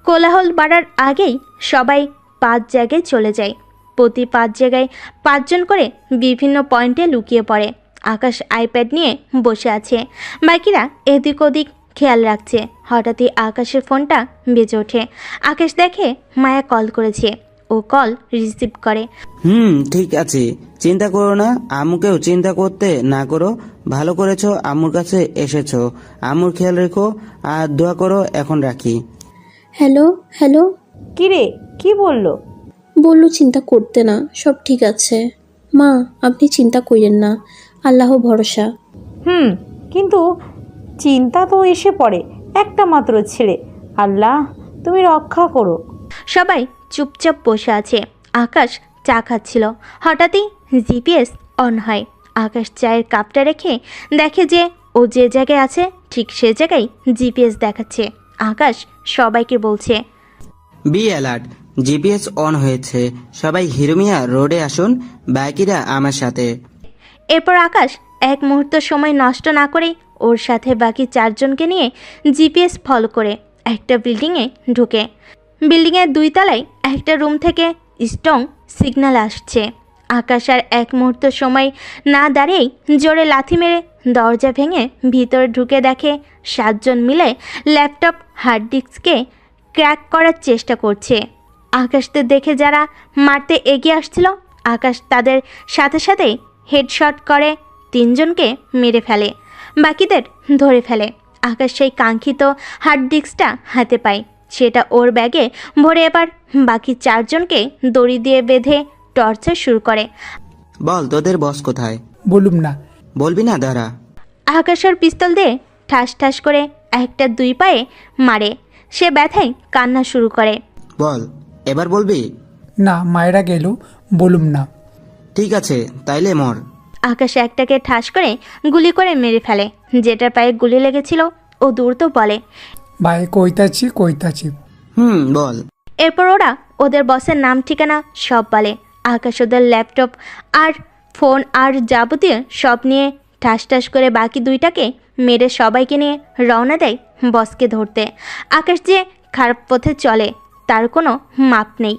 কোলাহল বাড়ার আগেই সবাই 5 জায়গায় চলে যায়। প্রতি 5 জায়গায় 5 জন করে বিভিন্ন পয়েন্টে লুকিয়ে পড়ে। আকাশ আইপ্যাড নিয়ে বসে আছে, বাকিরা এদিক ওদিক খেয়াল রাখছে। হঠাৎই আকাশের ফোনটা বেজে ওঠে। আকাশ দেখে মায়া কল করেছে। ও কল রিসিভ করে। ঠিক আছে, চিন্তা করো না, আম্মুকেও চিন্তা করতে না করো। ভালো করেছো আম্মুর কাছে এসেছো। আম্মুর খেয়াল রেখো আর দোয়া করো। এখন রাখি। Hello hello. কি রে, কি বললো? বললো চিন্তা করতে না, সব ঠিক আছে। মা আপনি চিন্তা করেন না, আল্লাহ ভরসা। কিন্তু চিন্তা তো এসে পড়ে, একটা মাত্র ছেলে। আল্লাহ তুমি রক্ষা করো। সবাই চুপচাপ বসে আছে। আকাশ চা খাচ্ছিল। হঠাৎই জিপিএস অন হয়। আকাশ চায়ের কাপটা রেখে দেখে যে ও যে জায়গায় আছে ঠিক সে জায়গায় জিপিএস দেখাচ্ছে। আকাশ সবাইকে বলছে, বি অ্যালার্ট, জিপিএস অন হয়েছে, সবাই হিরোমিয়া রোডে আসুন, বাকিরা আমার সাথে। এরপর আকাশ এক মুহূর্ত সময় নষ্ট না করে ওর সাথে বাকি 4 জনকে নিয়ে জিপিএস ফলো করে একটা বিল্ডিংয়ে ঢুকে। বিল্ডিংয়ের 2 তলায় একটা রুম থেকে স্ট্রং সিগন্যাল আসছে। আকাশ আর এক মুহূর্ত সময় না দাঁড়িয়েই জোরে লাথি মেরে দরজা ভেঙে ভিতরে ঢুকে দেখে 7 জন মিলে ল্যাপটপ হার্ড ডিস্ককে ক্র্যাক করার চেষ্টা করছে। আকাশকে দেখে যারা মারতে এগিয়ে আসছিল, আকাশ তাদের সাথে সাথেই হেডশট করে 3 জনকে মেরে ফেলে, বাকিদের ধরে ফেলে। আকাশ সেই কাঙ্ক্ষিত হার্ড ডিস্কটা হাতে পায়, সেটা ওর ব্যাগে ভরে এবার বাকি 4 জনকে দড়ি দিয়ে বেঁধে টর্চার শুরু করে। বল তোদের বস কোথায়? বলুম না। বলবি না? দাঁড়া। আকাশের পিস্তল দিয়ে ঠাস ঠাস করে একটা 2 পায়ে মারে। সে ব্যথায় কান্না শুরু করে। বল, এবার বলবি? না, মায়েরা গেল, বলুম না। ঠিক আছে, তাইলে মর। আকাশ একটাকে ঠাস করে গুলি করে মেরে ফেলে। যেটার পায়ে গুলি লেগেছিল ও দ্রুত বলে, ভাই কইতাছি। বল। এরপর ওরা ওদের বসের নাম ঠিকানা সব বলে। আকাশ ওদের ল্যাপটপ আর ফোন আর যাবতীয় সব নিয়ে ঠাস ঠাস করে বাকি 2টাকে মেরে সবাইকে নিয়ে রওনা দেয় বসকে ধরতে। আকাশ যে খারাপ পথে চলে তার কোনো মাপ নেই।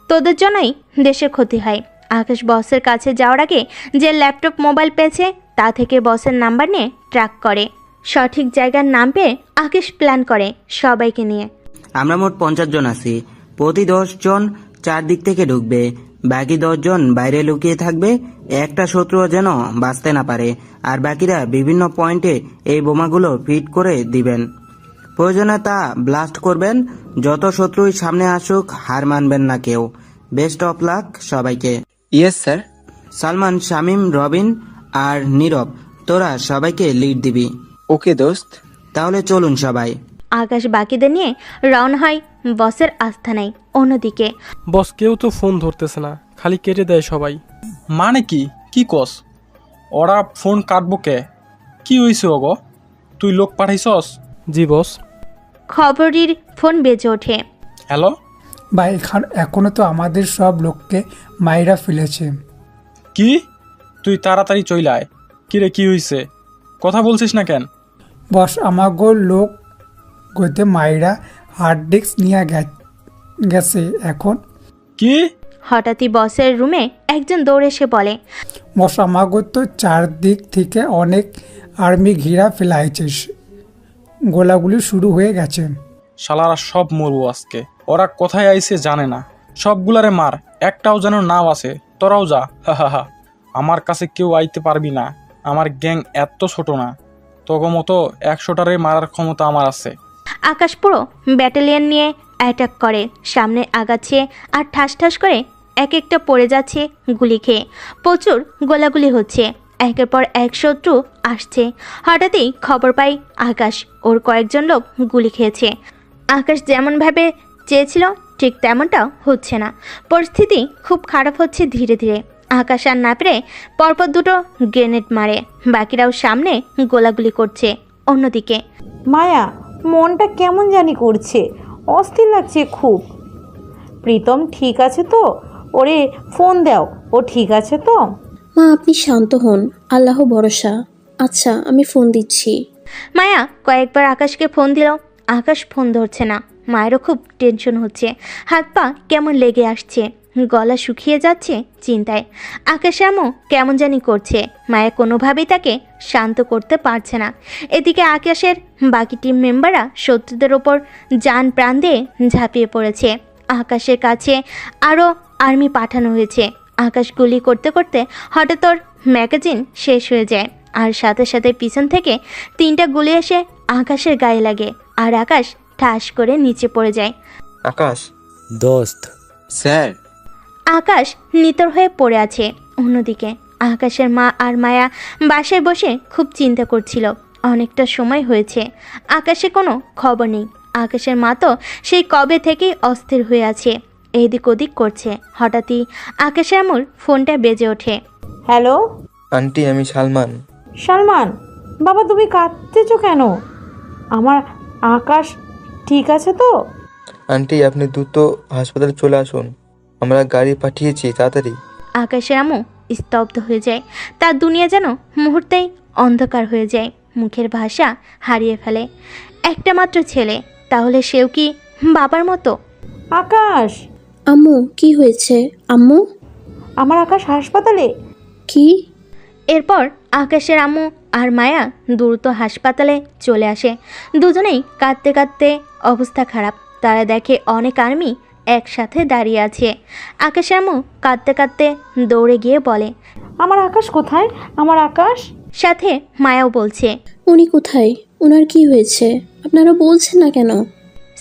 তোদের জন্যই দেশের ক্ষতি হয়। আকাশ বসের কাছে যাওয়ার আগে যে ল্যাপটপ মোবাইল পেয়েছে তা থেকে বসের নাম্বার নিয়ে ট্র্যাক করে। সঠিক জায়গার নাম পেয়ে আকাশ প্ল্যান করে সবাইকে নিয়ে। আমরা মোট 50 জন আছি, প্রতি 10 জন 4 দিক থেকে ঢুকবে, বাকি 10 জন বাইরে লুকিয়ে থাকবে, একটা শত্রু যেন বাঁচতে না পারে, আর বাকিরা বিভিন্ন পয়েন্টে এই বোমাগুলো ফিট করে দিবেন। প্রয়োজনে তা ব্লাস্ট করবেন। যত শত্রুই সামনে আসুক, হার মানবেন না কেউ। বেস্ট অফ লাক সবাইকে। Yes sir. সালমান, শামিম, রবিন আর নীরব, তোরা সবাইকে লিড দিবি। ওকে দোস্ত। তাহলে চলুন সবাই। আকাশ বাকিদের নিয়ে রওনা হয় বসের আস্থানায়। অন্যদিকে বস কেউ তো ফোন ধরতেছে না, খালি কেটে দেয় সবাই। মানে কি কস? ওরা ফোন কাটবো কে? কি হইছে ওগো? তুই লোক পাঠাইছস? জি বস। খবরের ফোন বেজে ওঠে। হ্যালো ভাই, এখনো তো আমাদের সব লোককে মাইরা ফেলেছে। কি? তুই তাড়াতাড়ি চইল আয়। কিরে, কি হইছে? কথা বলছিস না কেন? বস, আমাগো লোক গইতে মাইরা হার্ড ডিস্ক নিয়ে গেছে এখন। কি? হঠাৎই বসের রুমে একজন দৌড়ে এসে বলে, বস, আমাগো তো 4 দিক থেকে অনেক আর্মি ঘিরা ফেলাইছে, গোলাগুলি শুরু হয়ে গেছে। শালারা সব মরবো আজকে। ওরা কোথায় আইছে জানে না। সবগুলারে মার, একটাও যেন নাও আছে। তোরাও যা। হা। আমার কাছে কেউ আইতে পারবি না। আমার গ্যাং এত ছোট না, তোগো মতো 100টারে মারার ক্ষমতা আমার আছে। আকাশ পুরো ব্যাটালিয়ন নিয়ে অ্যাটাক করে, সামনে আগাচ্ছে আর ঠাস ঠাস করে এক একটা পড়ে যাচ্ছে গুলি খেয়ে। প্রচুর গোলাগুলি হচ্ছে, একের পর এক শত্রু আসছে। হঠাৎই খবর পাই আকাশ ওর কয়েকজন লোক গুলি খেয়েছে। আকাশ যেমনভাবে চেয়েছিল ঠিক তেমনটা হচ্ছে না। পরিস্থিতি খুব খারাপ হচ্ছে ধীরে ধীরে। আকাশ আর না পেরে পরপর 2টো গ্রেনেড মারে, বাকিরাও সামনে গোলাগুলি করছে। অন্যদিকে মায়া, মনটা কেমন জানি করছে, অস্থির লাগছে খুব। প্রীতম ঠিক আছে তো? ওরে ফোন দাও, ও ঠিক আছে তো? মা, আপনি শান্ত হন, আল্লাহ ভরসা। আচ্ছা, আমি ফোন দিচ্ছি। মায়া কয়েকবার আকাশকে ফোন দিল, আকাশ ফোন ধরছে না। মায়েরও খুব টেনশন হচ্ছে, হাত পা কেমন লেগে আসছে, গলা শুকিয়ে যাচ্ছে চিন্তায়। আকাশ আমও কেমন জানি করছে। মায়া কোনোভাবেই তাকে শান্ত করতে পারছে না। এদিকে আকাশের বাকি টিম মেম্বাররা শত্রুদের ওপর জান প্রাণ দিয়ে ঝাঁপিয়ে পড়েছে। আকাশের কাছে আরও আর্মি পাঠানো হয়েছে। আকাশ গুলি করতে করতে হঠাৎ ওর ম্যাগাজিন শেষ হয়ে যায়, আর সাথে সাথে পিছন থেকে 3টা গুলি এসে আকাশের গায়ে লাগে, আর আকাশ ঠাস করে নিচে পড়ে যায়। আকাশ। দোস্ত। স্যার। আকাশ নিতর হয়ে পড়ে আছে। অন্যদিকে আকাশের মা আর মায়া বাসায় বসে খুব চিন্তা করছিল। অনেকটা সময় হয়েছে, আকাশে কোনো খবর নেই। আকাশের মা তো সেই কবে থেকেই অস্থির হয়ে আছে, এদিক ওদিক করছে। হঠাৎই আকাশের আমুর ফোনটা বেজে ওঠে। হ্যালো আন্টি, আমি সালমান। সালমান বাবা, তুমি কাঁদতেছো কেন? আমার আকাশ ঠিক আছে তো? আন্টি আপনি দ্রুত হাসপাতালে চলে আসুন, আমরা গাড়ি পাঠিয়েছি, তাড়াতাড়ি। আকাশের আম্মু স্তব্ধ হয়ে যায়। তার দুনিয়া যেন মুহূর্তেই অন্ধকার হয়ে যায়, মুখের ভাষা হারিয়ে ফেলে। একটা মাত্র ছেলে, তাহলে সেও কি বাবার মতো? আকাশ, আম্মু কি হয়েছে? আম্মু, আমার আকাশ হাসপাতালে। কি? এরপর আকাশের আম্মু আর মায়া দ্রুত হাসপাতালে চলে আসে। দুজনেই কাঁদতে কাঁদতে অবস্থা খারাপ। তারা দেখে অনেক আর্মি একসাথে দাঁড়িয়ে আছে। আকাশের আম্মু কাঁদতে কাঁদতে দৌড়ে গিয়ে বলে, আমার আকাশ কোথায়? আমার আকাশ। সাথে মায়াও বলছে, উনি কোথায়? ওনার কি হয়েছে? আপনারা বলছেন না কেন?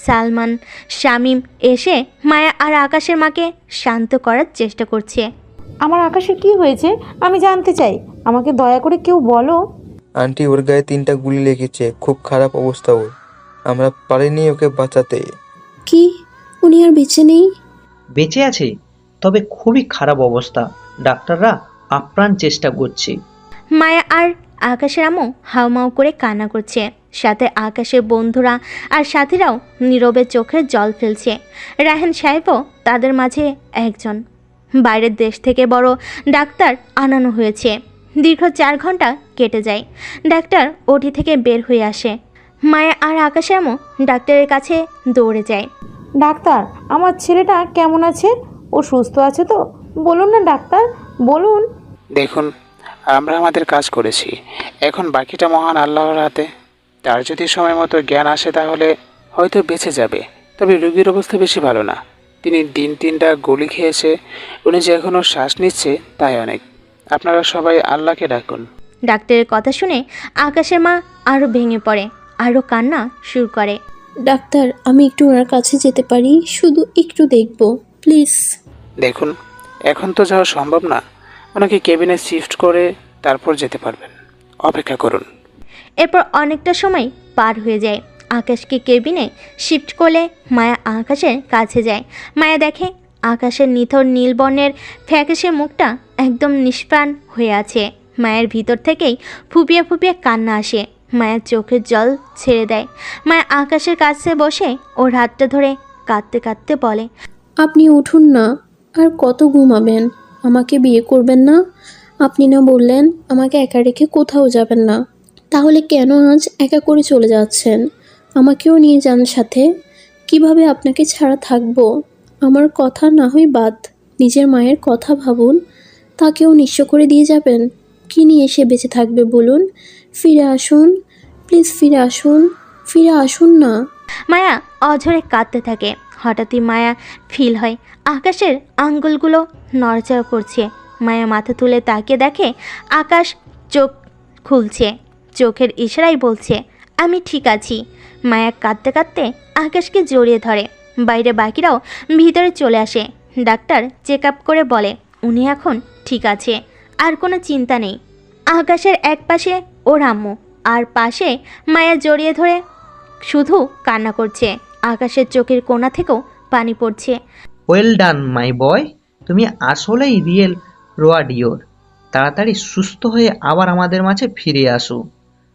সালমান, শামীম এসে মায়া আর আকাশের মাকে শান্ত করার চেষ্টা করছে। আমার আকাশের কি হয়েছে আমি জানতে চাই, আমাকে দয়া করে কেউ বলো। আন্টি ওর গায়ে 3টা গুলি লেগেছে, খুব খারাপ অবস্থা ওর, আমরা পারিনি ওকে বাঁচাতে। কি? উনি আর বেঁচে নেই? বেঁচে আছে, তবে খুবই খারাপ অবস্থা। ডাক্তাররা আপ্রাণ চেষ্টা করছে। মায়া আর আকাশের আম্মু হাউমাউ করে কান্না করছে। সাথে আকাশের বন্ধুরা আর সাথীরাও নীরবে চোখের জল ফেলছে। রায়হান সাহেবও তাদের মাঝে একজন। বাইরের দেশ থেকে বড় ডাক্তার আনানো হয়েছে। দীর্ঘ 4 ঘন্টা কেটে যায়। ডাক্তার ওটি থেকে বের হয়ে আসে। মায়া আর আকাশের আম্মু ডাক্তারের কাছে দৌড়ে যায়। ডাক্তার, আমার ছেলেটা কেমন আছে? ও সুস্থ আছে তো? বলুন না ডাক্তার, বলুন। দেখুন, আমরা আমাদের কাজ করেছি, এখন বাকিটা মহান আল্লাহর হাতে। তার যদি সময় মতো জ্ঞান আসে তাহলে হয়তো বেঁচে যাবে, তবে রোগীর অবস্থা বেশি ভালো না। তিনি দিন 3টা গুলি খেয়েছে, উনি যে এখনও শ্বাস নিচ্ছে তাই অনেক। আপনারা সবাই আল্লাহকে ডাকুন। ডাক্তারের কথা শুনে আকাশের মা আরও ভেঙে পড়ে, আরও কান্না শুরু করে। ডাক্তার, আমি একটু ওনার কাছে যেতে পারি? শুধু একটু দেখব, প্লিজ। দেখুন, এখন তো যাওয়া সম্ভব না, ওনাকে কেবিনে শিফট করে তারপর যেতে পারবেন। অপেক্ষা করুন। এরপর অনেকটা সময় পার হয়ে যায়। আকাশকে কেবিনে শিফট করলে মায়া আকাশের কাছে যায়। মায়া দেখে আকাশের নিথর নীল বর্ণের ফ্যাকাশে মুখটা একদম নিষ্প্রাণ হয়ে আছে। মায়ের ভিতর থেকেই ফুপিয়ে ফুপিয়ে কান্না আসে। মায়ের চোখের জল ছেড়ে দেয়। মায়া আকাশের কাছে বসে ওর হাতটা ধরে কাঁদতে কাঁদতে বলে, আপনি উঠুন না, আর কত ঘুমাবেন? আমাকে বিয়ে করবেন না? আপনি না বললেন আমাকে একা রেখে কোথাও যাবেন না? তাহলে কেন আজ একা করে চলে যাচ্ছেন? আমাকেও নিয়ে যান সাথে। কিভাবে আপনাকে ছাড়া থাকবো? আমার কথা না হয় বাদ, নিজের মায়ের কথা ভাবুন। তাকেও নিঃস্ব করে দিয়ে যাবেন? কি নিয়ে সে বেঁচে থাকবে বলুন? ফিরে আসুন, প্লিজ ফিরে আসুন, ফিরে আসুন না। মায়া অঝরে কাঁদতে থাকে। হঠাৎই মায়া ফিল হয় আকাশের আঙ্গুলগুলো নড়াচড়া করছে। মায়া মাথা তুলে তাকিয়ে দেখে আকাশ চোখ খুলছে, চোখের ইশারায় বলছে, আমি ঠিক আছি। মায়া কাঁদতে কাঁদতে আকাশকে জড়িয়ে ধরে। বাইরে বাকিরাও ভিতরে চলে আসে। ডাক্তার চেক আপ করে বলে, উনি এখন ঠিক আছে, আর কোনো চিন্তা নেই। আকাশের এক পাশে ওর আম্মু, আর পাশে মায়া জড়িয়ে ধরে শুধু কান্না করছে। আকাশের চোখের কোণা থেকেও পানি পড়ছে। ওয়েল ডান মাই বয়, তুমি আসলেই রিয়েল রোয়াডিওর। তাড়াতাড়ি সুস্থ হয়ে আবার আমাদের মাঝে ফিরে আসো।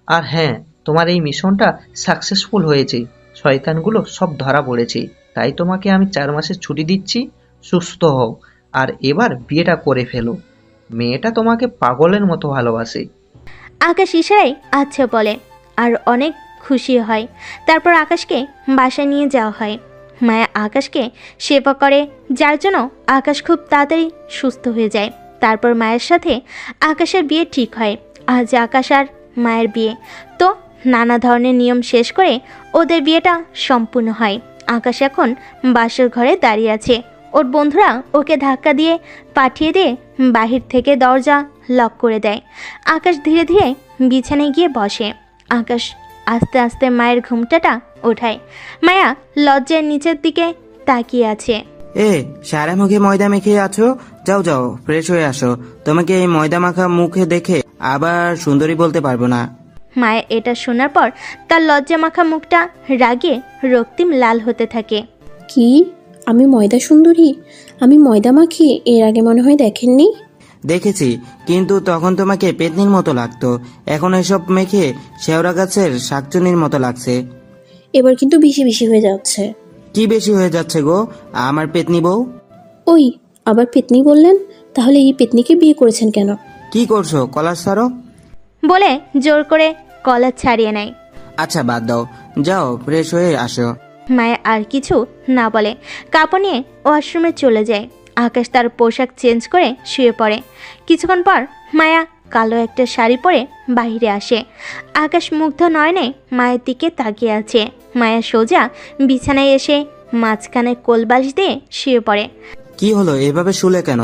আর হ্যাঁ, তোমার এই মিশনটা সাকসেসফুল হয়েছে। শয়তানগুলো সব ধরা পড়েছে, তাই তোমাকে আমি 4 মাসের ছুটি দিচ্ছি। সুস্থ হও আর এবার বিয়েটা করে ফেলো। মেয়েটা তোমাকে পাগলের মতো ভালোবাসে। আকাশ ইশারায় আচ্ছা বলে আর অনেক খুশি হয়। তারপর আকাশকে বাসায় নিয়ে যাওয়া হয়। মায়া আকাশকে সেবা করে, যার জন্য আকাশ খুব তাড়াতাড়ি সুস্থ হয়ে যায়। তারপর মায়ের সাথে আকাশের বিয়ে ঠিক হয়। আজ আকাশ আর মায়ের বিয়ে। তো নানা ধরনের নিয়ম শেষ করে ওদের বিয়েটা সম্পূর্ণ হয়। আকাশ এখন বাসর ঘরে দাঁড়িয়ে আছে। ওর বন্ধুরা ওকে ধাক্কা দিয়ে পাঠিয়ে দিয়ে বাহির থেকে দরজা লক করে দেয়। আকাশ ধীরে ধীরে বিছানায় গিয়ে বসে। আকাশ আস্তে আস্তে মায়ের ঘুমটাটা ওঠায়। মায়া লজ্জার নিচের দিকে তাকিয়ে আছে। সারা মুখে ময়দা মেখে আছো, যাও যাও ফ্রেশ হয়ে আসো। তোমাকে এই ময়দা মাখা মুখে দেখে আবার সুন্দরী বলতে পারবো না। মায়া এটা শোনার পর তার লজ্জা মাখা মুখটা রাগে রক্তিম লাল হতে থাকে। কি? আমি ময়দা সুন্দরী? আমি ময়দা মাখি? এর আগে মনে হয় দেখেননি। দেখেছি, কিন্তু তখন তোমাকে পেতনির মতো লাগতো। এখন এসব মেখে শেওড়া গাছের শাকচুনির মতো লাগছে। এবার কিন্তু বেশি বেশি হয়ে যাচ্ছে। কি বেশি হয়ে যাচ্ছে গো আমার পেতনি বউ? ওই আবার পেতনি বললেন? তাহলে এই পেতনিকে বিয়ে করেছেন কেন? কি করছো, কলার ছাড়ো। বলে জোর করে কলার ছাড়িয়ে নেয়। আচ্ছা বাদ দাও, যাও ফ্রেশ হয়ে আসো। মায়া আর কিছু না বলে কাপড় নিয়ে ওয়াশরুমে চলে যায়। আকাশ তার পোশাক চেঞ্জ করে শুয়ে পড়ে। কিছুক্ষণ পর মায়া কালো একটা শাড়ি পরে বাইরে আসে। আকাশ মুগ্ধ নয়নে মায়ের দিকে তাকিয়ে আছে। মায়া সোজা বিছানায় এসে মাঝখানে কোলবালিশ দিয়ে শুয়ে পড়ে। কি হলো, এভাবে শুলে কেন?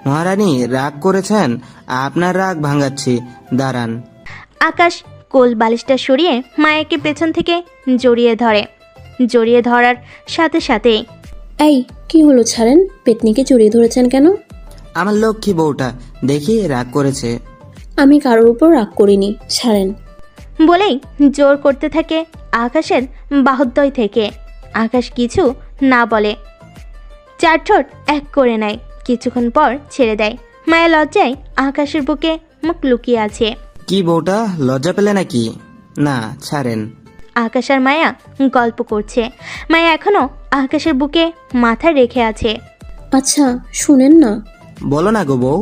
মহারানী রাগ করেছেন? আপনার রাগ ভাঙাচ্ছি, দাঁড়ান। আকাশ কোল বালিশটা সরিয়ে মায়াকে পেছন থেকে জড়িয়ে ধরে। জড়িয়ে ধরার সাথে সাথে এই কি হলো, ছাড়েন। পেতনিকে জড়িয়ে ধরেছেন কেন? আমার লক্ষ্মী বউটা দেখি রাগ করেছে। আমি কারোর উপর রাগ করিনি, ছাড়েন। বলেই জোর করতে থাকে আকাশের বাহুদ্বয় থেকে। আকাশ কিছু না বলে, চার ঠোঁট এক করে নেয়। কিছুক্ষণ পর ছেড়ে দেয়। মায়া লজ্জায় আকাশের বুকে মুখ লুকিয়ে আছে। কি বউটা, লজ্জা পেলে নাকি? না ছাড়েন। আকাশ আর মায়া গল্প করছে। মায়া এখনো আকাশের বুকে মাথা রেখে আছে। আচ্ছা শুনেন না। বলো না গো বউ।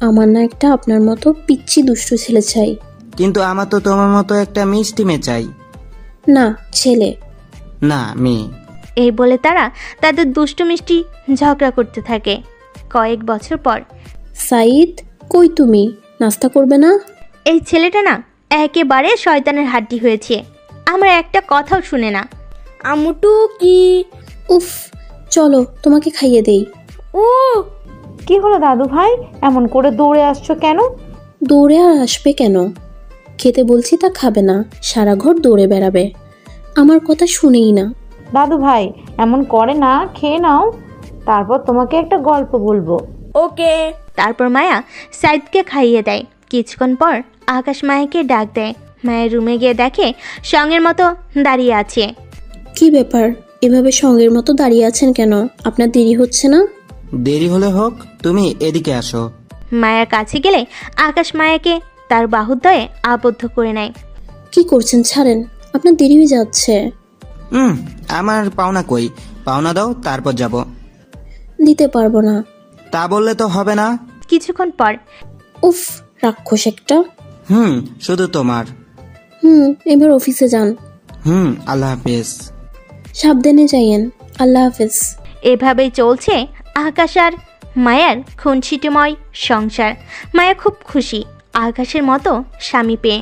আমার না একটা আপনার মতো পিচ্ছি দুষ্টু ছেলে চাই। কিন্তু আমার তো তোমার মতো একটা মিষ্টি মেয়ে চাই। না ছেলে। না মেয়ে। এই বলে তারা তাদের দুষ্টু মিষ্টি ঝগড়া করতে থাকে। কয়েক বছর পর সাইদ, কই তুমি? নাস্তা করবে না? এই ছেলেটা না একেবারে শয়তানের হাড্ডি হয়েছে। আমার একটা কথাও শুনে না। আমুটু কি? উফ, চলো তোমাকে খাইয়ে দেই। ও কি হলো দাদু ভাই, এমন করে দৌড়ে আসছো কেন? দৌড়ে আর আসবে কেন? খেতে বলছি তা খাবে না, সারা ঘর দৌড়ে বেড়াবে। আমার কথা শুনেই না। দাদু ভাই এমন করে না, খেয়ে নাও, তারপর তোমাকে একটা গল্প বলবো। ওকে। তারপর মায়া সাইদকে খাইয়ে দেয়। কিছুক্ষণ পর আকাশ মায়াকে ডাক দেয়। মায়ের রুমে গিয়ে দেখে সঙ্গের মতো দাঁড়িয়ে আছে। কি ব্যাপার, এভাবে সঙ্গের মতো দাঁড়িয়ে আছেন কেন? আপনার দেরি হচ্ছে না? দেরি হলে হোক, তুমি এদিকে আসো। মায়ার কাছে গেলে আকাশ মায়াকে তার বাহুদ্বয়ে আবদ্ধ করে নেয়। কি করছেন, ছাড়েন, আপনার দেরি হয়ে যাচ্ছে। আমার পাওনা কই? পাওনা দাও, তারপর যাব। দিতে পারবো না। তা বললে তো হবে না। কিছুক্ষণ পর উফ, রাক্ষস একটা। শুধু তোমার। এবার অফিসে যান। আল্লাহ হাফেজ। সাবধানে যাইয়েন। আল্লাহ হাফেজ। এভাবেই চলছে আকাশ আর মায়ার খুনসিটিময় সংসার। মায়া খুব খুশি আকাশের মতো স্বামী পেয়ে।